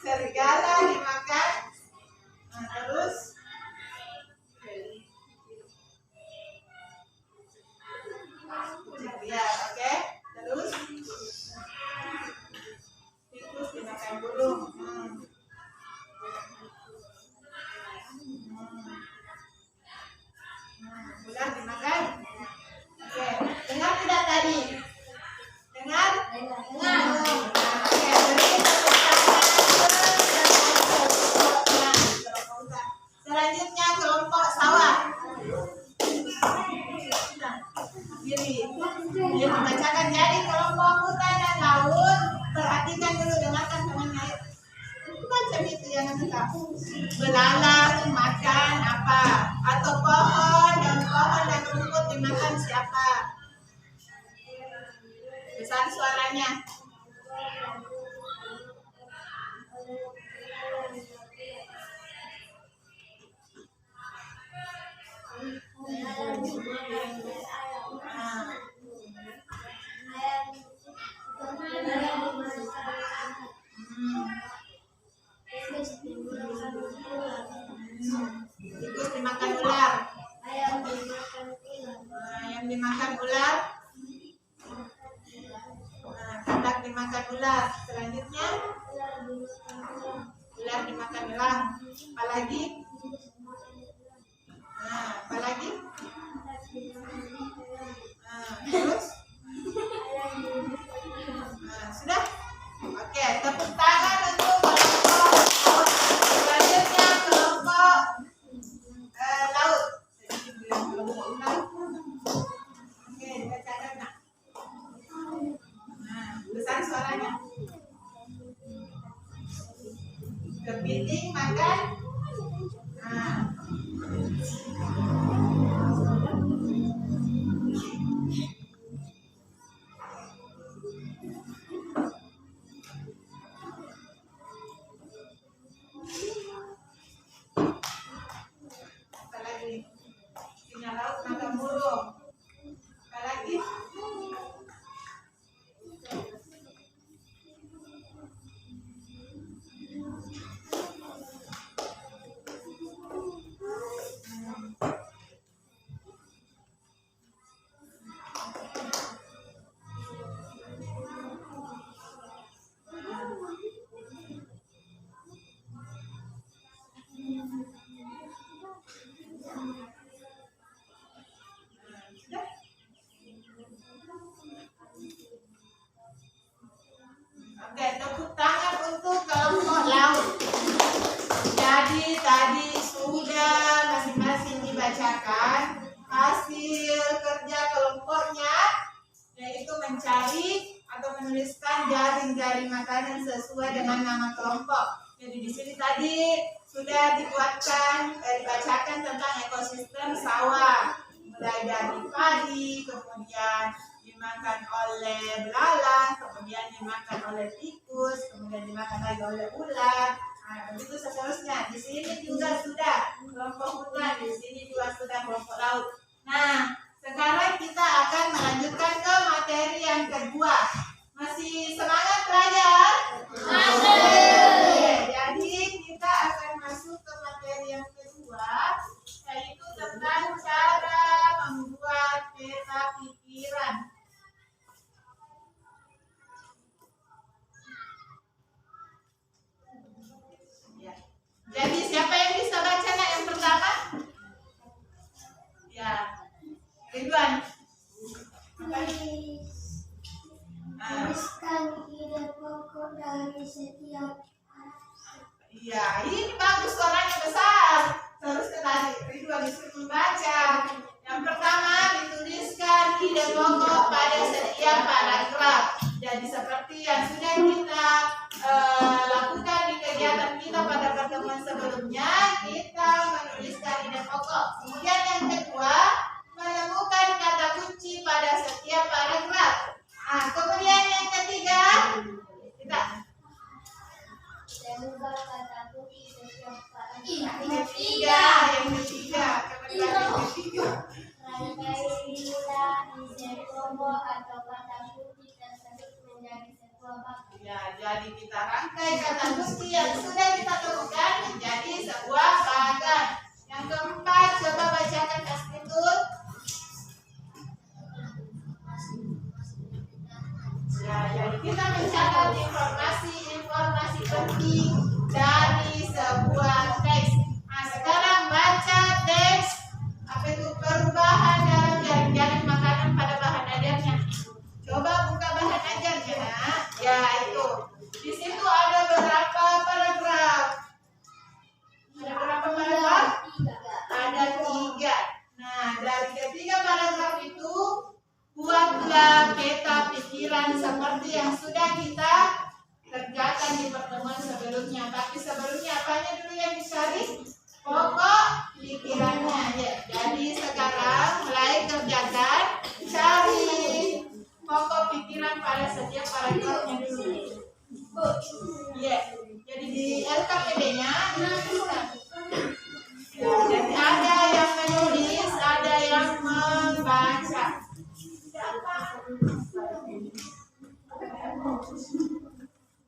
Serigala dimakan. Nah, terus ya, oke. Terus tikus dimakan burung. Ular dimakan. Oke, dengar tidak tadi? Dengar? Dengar. Oke, beri tepuk tangan. Selanjutnya kelompok sawah. Diri. Dia membacakan jadi kelompok hutan dan laut. Perhatikan dulu, dengarkan temannya. Baca itu yang kita. Belalang makan apa? Atau pohon dan rumput dimakan siapa? Besar suaranya. Tikus dimakan ular. Yang dimakan ular. Katak dimakan ular. Selanjutnya ular dimakan elang. Apalagi? Apalagi? Terus? Sudah? Oke, tepuk tangan untuk kelompok. Selanjutnya kelompok laut. Oke, bacakan nak. Besar suaranya. Kepiting makan. Jadi tadi sudah masing-masing dibacakan hasil kerja kelompoknya, yaitu mencari atau menuliskan jaring-jaring makanan sesuai dengan nama kelompok. Jadi di sini tadi sudah dibacakan tentang ekosistem sawah, mulai dari padi, kemudian dimakan oleh belalang, kemudian dimakan oleh tikus, kemudian dimakan lagi oleh ular. Nah, begitu seterusnya. Di sini juga sudah kelompok hutan, di sini juga sudah kelompok laut. Nah, sekarang kita akan melanjutkan ke materi yang kedua. Masih semangat belajar? Masih. Jadi kita akan masuk ke materi yang kedua, yaitu tentang cara membuat peta pikiran. Ya. Jadi siapa yang bisa baca nak yang pertama? Ya, Ridwan.
Tuliskan ide pokok dari setiap
Iya, ini bagus suaranya besar. Terus ke tadi Ridwan disuruh membaca. Yang pertama dituliskan ide pokok pada setiap paragraf. Jadi seperti yang sudah kita lakukan di kegiatan kita pada pertemuan sebelumnya, kita menuliskan ide pokok. Kemudian yang kedua, menemukan kata kunci pada setiap paragraf. Nah, kemudian yang ketiga, kita
membuat kata kunci setiap paragraf.
yang ketiga, kemudian yang ketiga.
Rangkai bila isi kelompok atau kata kunci tersebut menjadi sebuah bagian.
Ya, jadi kita rangkai kata kunci yang sudah kita temukan menjadi sebuah bagan. Yang keempat, coba bacakan Kasmitun. Ya, jadi kita mencatat informasi penting dari sebuah teks. Nah, sekarang baca teks. Apa itu perubahan dalam jaring-jaring makanan pada bahan ajarnya? Coba buka bahan ajarnya, nak. Ya, itu. Di situ ada berapa paragraf? Ada berapa paragraf? Ada 3. Nah, dari ketiga paragraf itu buatlah peta pikiran seperti yang sudah kita kerjakan di pertemuan sebelumnya. Tapi sebelumnya apanya dulu yang dicari? Pokok pikirannya. Ya. Jadi sekarang mulai kerjakan, cari pokok pikiran pada setiap paragrafnya dulu. Ya. Jadi di LKPD-nya dituliskan. Ya, jadi ada yang menulis, ada yang membaca.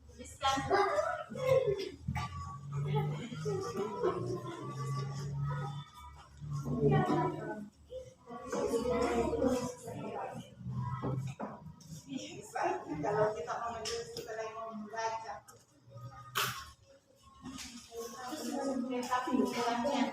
Tuliskan. Kalau kita mau menulis, kita lagi mau membaca. Tapi ukurannya.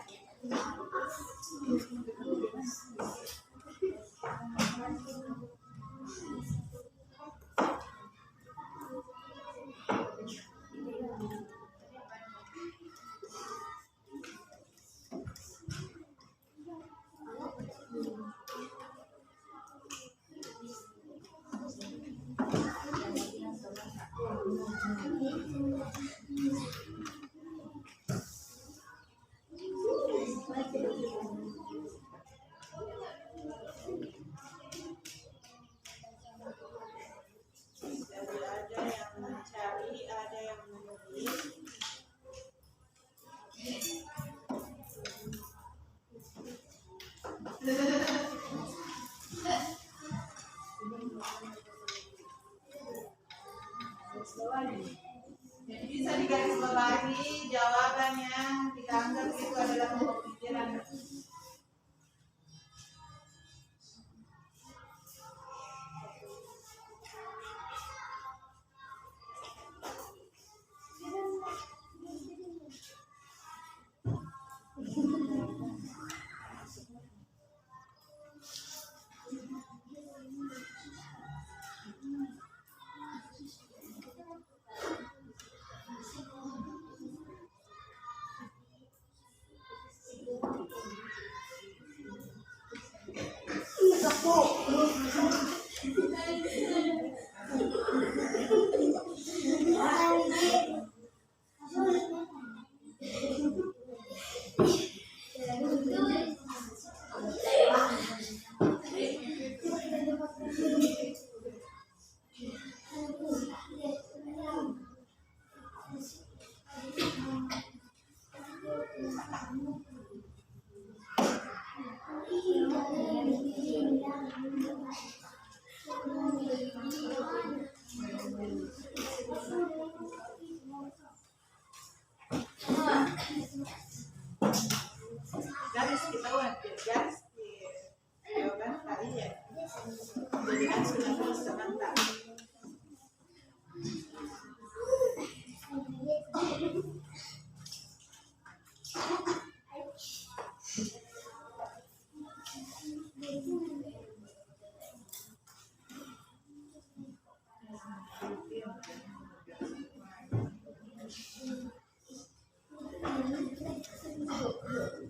Jadi bisa digarisbawahi jawaban yang kita anggap itu adalah pokok pikiran. Garis kita buat garis di jawaban tadi ya. Jadi kan sudah terus sebentar.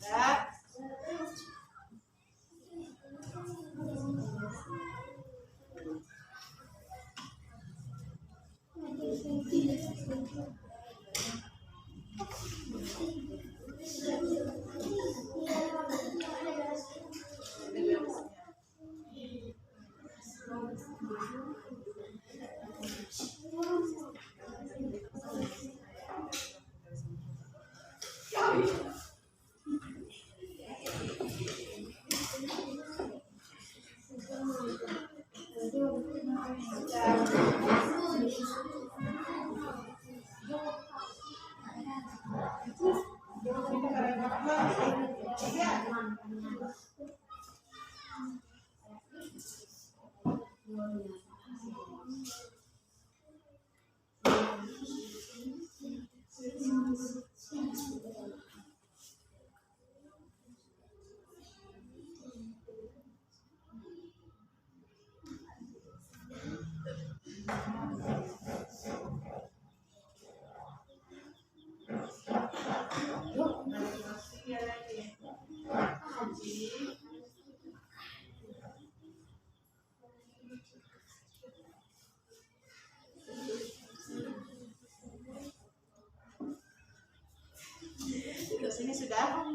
Ya. Terus ini sudah.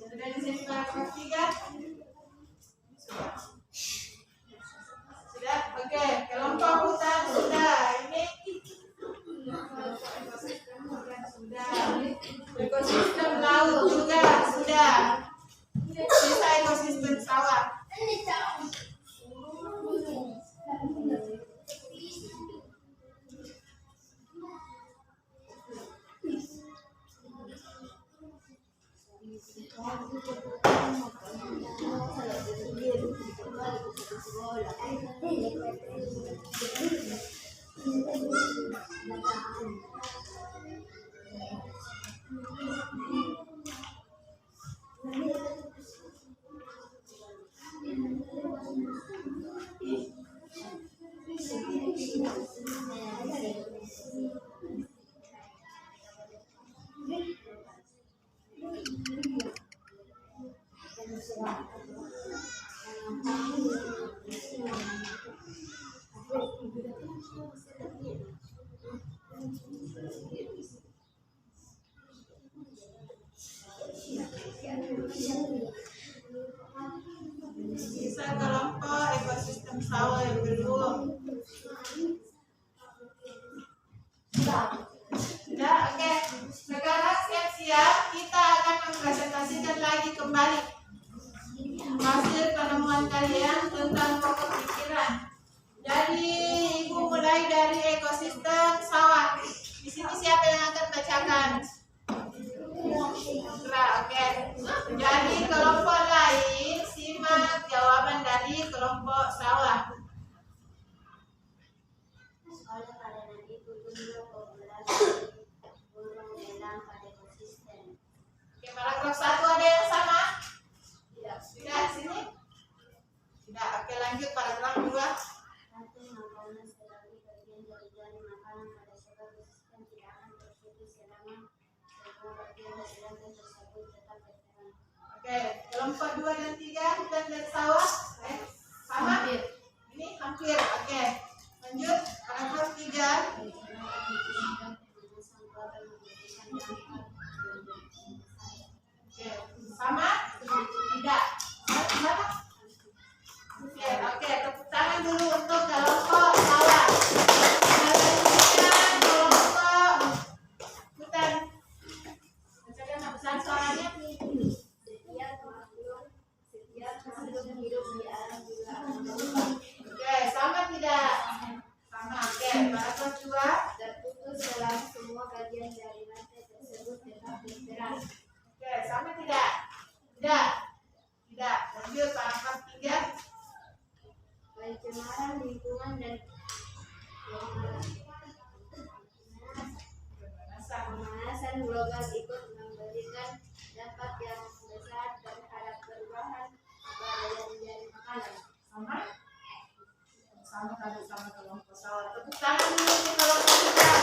Sudah di sini paragraf 3. Sudah, oke. Kelompok hutan sudah. Ini sudah. Ekosistem laut juga sudah. Sisa ekosistem sawah. Sisa kelompok ekosistem sawah yang belum. Sudah, oke. Sekarang siap-siap kita akan mempresentasikan lagi kembali hasil penemuan kalian tentang pokok Kristen sawah. Di sini siapa yang akan bacakan? Oke. Jadi kelompok lain simak jawaban dari kelompok sawah.
Oleh karena itu, tumbuh populasi burung elang pada ekosistem.
Oke, paragraf 1 ada yang sama? Tidak, sini. Tidak. Oke, lanjut paragraf 2.
Satu, makanan sebagai bagian dari jaring makanan pada sebuah ekosistem tidak akan terputus selama sebuah bagian dari jaring tersebut tetap berjalan.
Oke, kelompok 2 dan 3 hutan dan sawah. Sama? Ini hampir. Oke. Lanjut paragraf 3. Oke, sama? Tidak. Sama? Oke, tepuk tangan dulu untuk kelompok sawah. Selanjutnya kelompok hutan. Bacakan besar suaranya.
Setiap makhluk hidup di alam juga akan
Oke, sama tidak? Sama. Oke, paragraf 2.
terputus dalam semua bagian dari rantai tersebut tetap bergerak.
Oke, sama tidak? Tidak. Tidak. Lanjut paragraf 3.
Pencemaran lingkungan dan pemanasan global ikut memberikan dampak yang besar terhadap perubahan keberadaan jaring makanan.
Sama? Sama tadi sama kelompok sawah. Tepuk tangan dulu untuk kelompok hutan.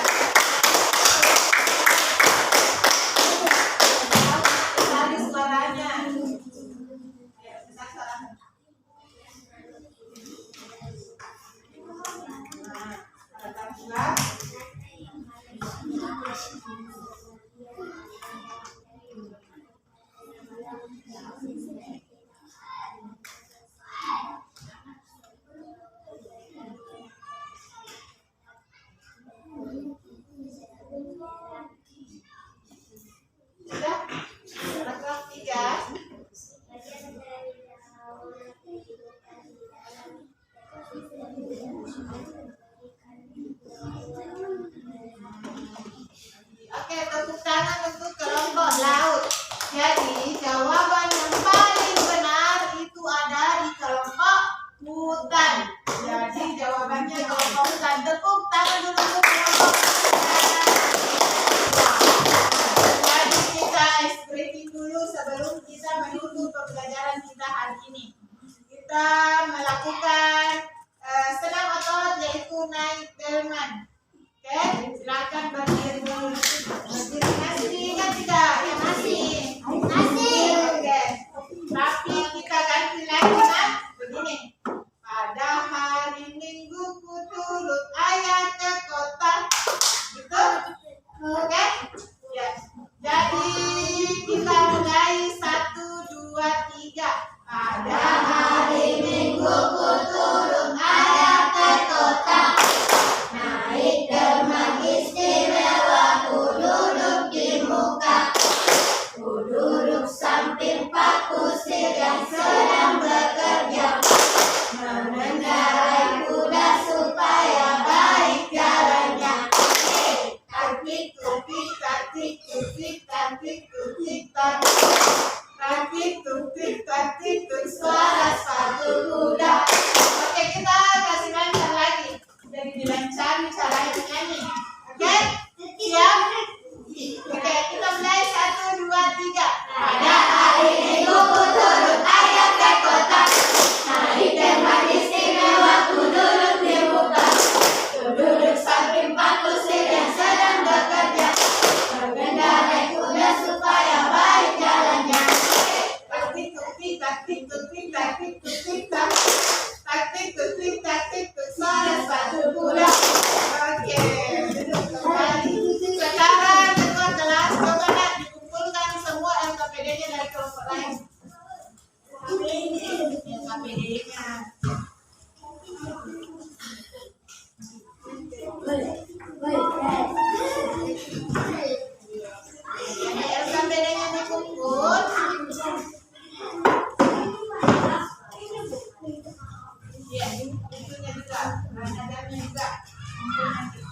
Tadi suaranya. Ya, besar suaranya. Nah, paragraf 2. Sudah? Paragraf 3. Oke, tepuk tangan untuk kelompok laut. Jadi, jawaban yang paling benar itu ada di kelompok hutan. Jadi, jawabannya kelompok hutan. Tepuk tangan dulu untuk kelompok hutan. Jadi, kita briefing dulu sebelum kita menutup pembelajaran kita hari ini. Kita melakukan senam otot yaitu naik delman. Oke, silakan berdiri dulu. Berdiri masih diingat tidak? Ya masih. Oke. Tapi kita ganti lagi nah. Begini. Pada hari Minggu ku turut ayah ke kota. Gitu? Oke? Ya. Jadi kita mulai 1, 2, 3. Pada hari Minggu ku turut ayah ke kota. Naik delman istimewa, ku duduk di muka. Ku duduk samping Pak Kusir yang sedang bekerja. Mengendarai kuda supaya baik jalannya. Taktik, tukik, taktik, tukik, taktik, tukik, taktik. Taktik, tukik, taktik, tukik, suara sepatu kuda. Oke, kita kasih lancar lagi. Jadi dilancari caranya menyanyi. Oke? Siap? Oke, kita mulai 1, 2, 3. Pada hari Minggu ku turut ayah ke kota. Naik delman istimewa, ku duduk di muka. Ku duduk samping Pak Kusir yang sedang bekerja. Mengendarai kuda supaya baik jalannya. Taktik, tukik, taktik, tukik, taktik, tukik, taktik. Taktik, tukik, taktik, tukik, suara sepatu kuda. Oke, duduk kembali. Sekarang ketua kelas, coba nak dikumpulkan semua LKPD-nya dari kelompok lain. LKPD-nya. Jadi LKPD-nya dikumpul. Ya, itunya juga, ramadhannya juga. Kumpul nanti.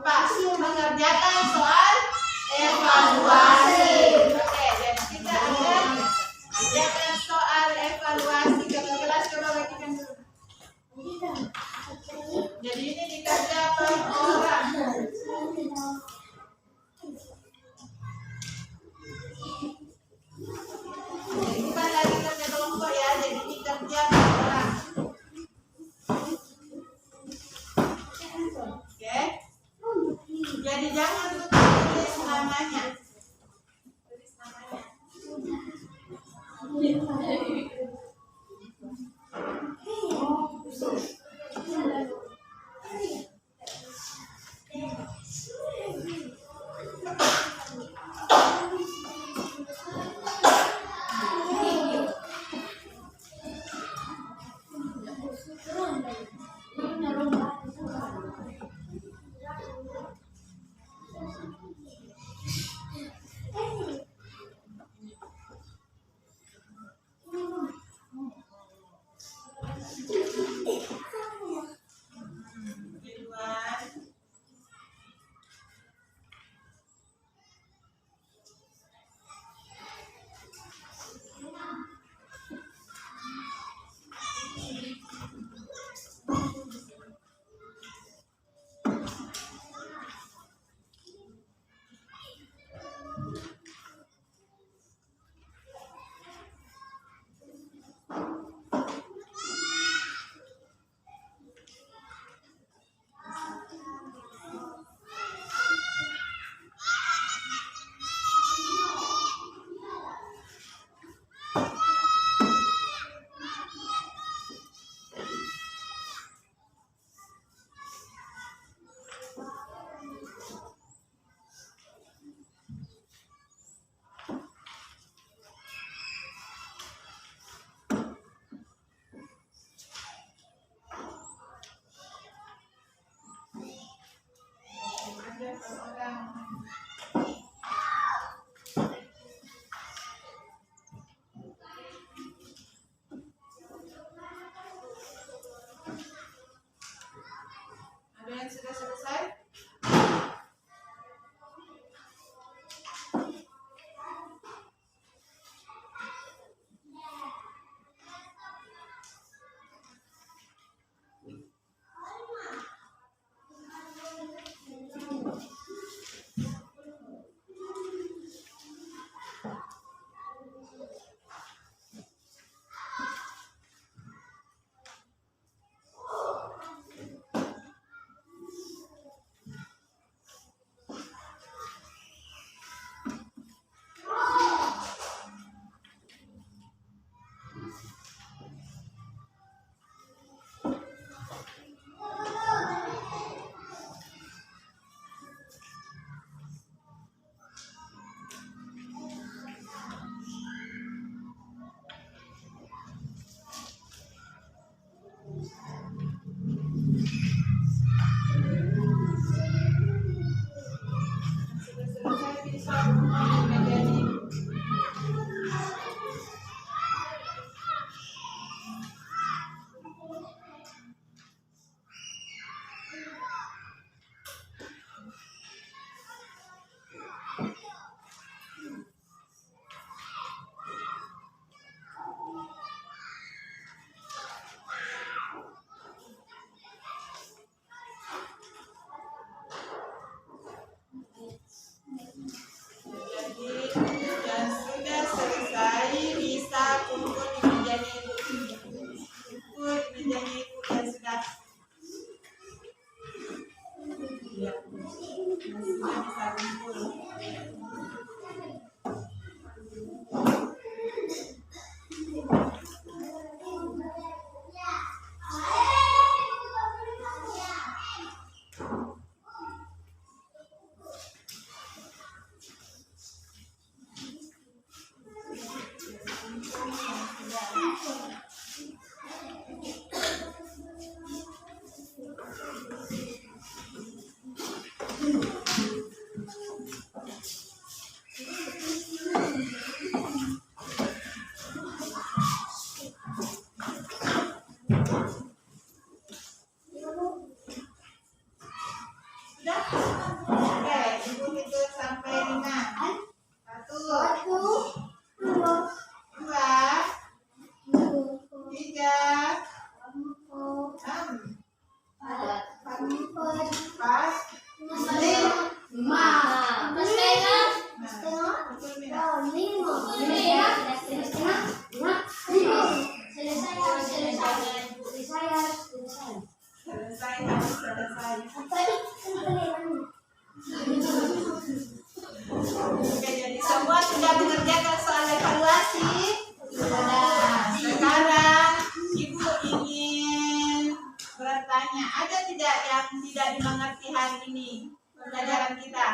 berupa mengerjakan soal evaluasi. Oke, jadi kita akan mengerjakan soal evaluasi. Kakak kelas coba bagikan dulu. Jadi ini dikerja per orang. Jadi bukan lagi kerja kelompok ya, jadi ini kerja per orang. Oke. Jadi jangan lupa tulis namanya. Tulis namanya. Ridwan. Kerja per orang. Ada yang sudah selesai? Sudah selesai bisa menjadi. Jadi yang sudah selesai bisa kumpul di mejanya ibu. Kumpul di mejanya ibu yang sudah. Ya, sudah bisa kumpul. Sudah? Pas. Selesai, harus selesai. Oke, jadi semua sudah mengerjakan soal evaluasi. Nah, sekarang Ibu ingin bertanya, ada tidak yang tidak dimengerti hari ini pelajaran kita?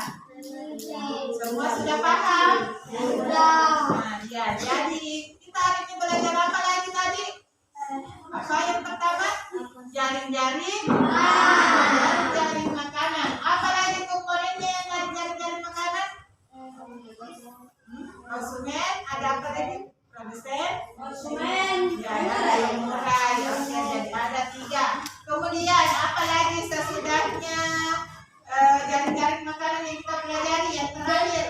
Semua sudah paham? Nah, ya, jadi kita hari ini belajar apa lagi tadi? Apa yang pertama? Jaring-jaring. Jaring makanan. Apa lagi komponennya yang dari jaring-jaring makanan? Konsumen. Ada apa lagi? Produsen. Ya, ada yang murah. Oke, jadi ada 3. Kemudian apa lagi sesudahnya jaring-jaring makanan yang kita pelajari yang terakhir?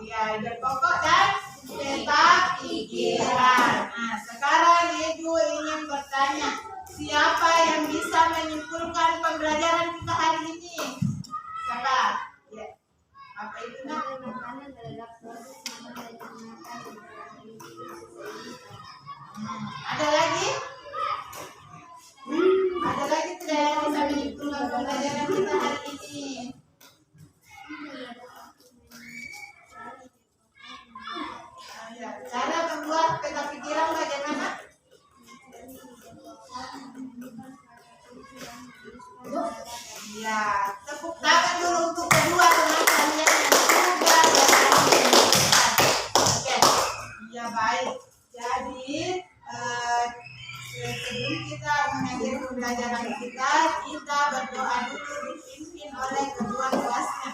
Ya, ada pokok dan peta pikiran. Nah, sekarang Ibu ingin bertanya, siapa yang bisa menyimpulkan pembelajaran kita hari ini? Siapa? Ya. Apa itu nak? Ada lagi? Ada lagi tidak yang bisa menyimpulkan pembelajaran kita hari ini? Ya, cara membuat peta pikiran bagaimana? Ya, tepuk tangan dulu untuk kedua teman kalian yang sudah berhasil. Oke, ya baik. Jadi sebelum kita mengakhiri pembelajaran kita berdoa dulu dipimpin oleh kedua kelasnya.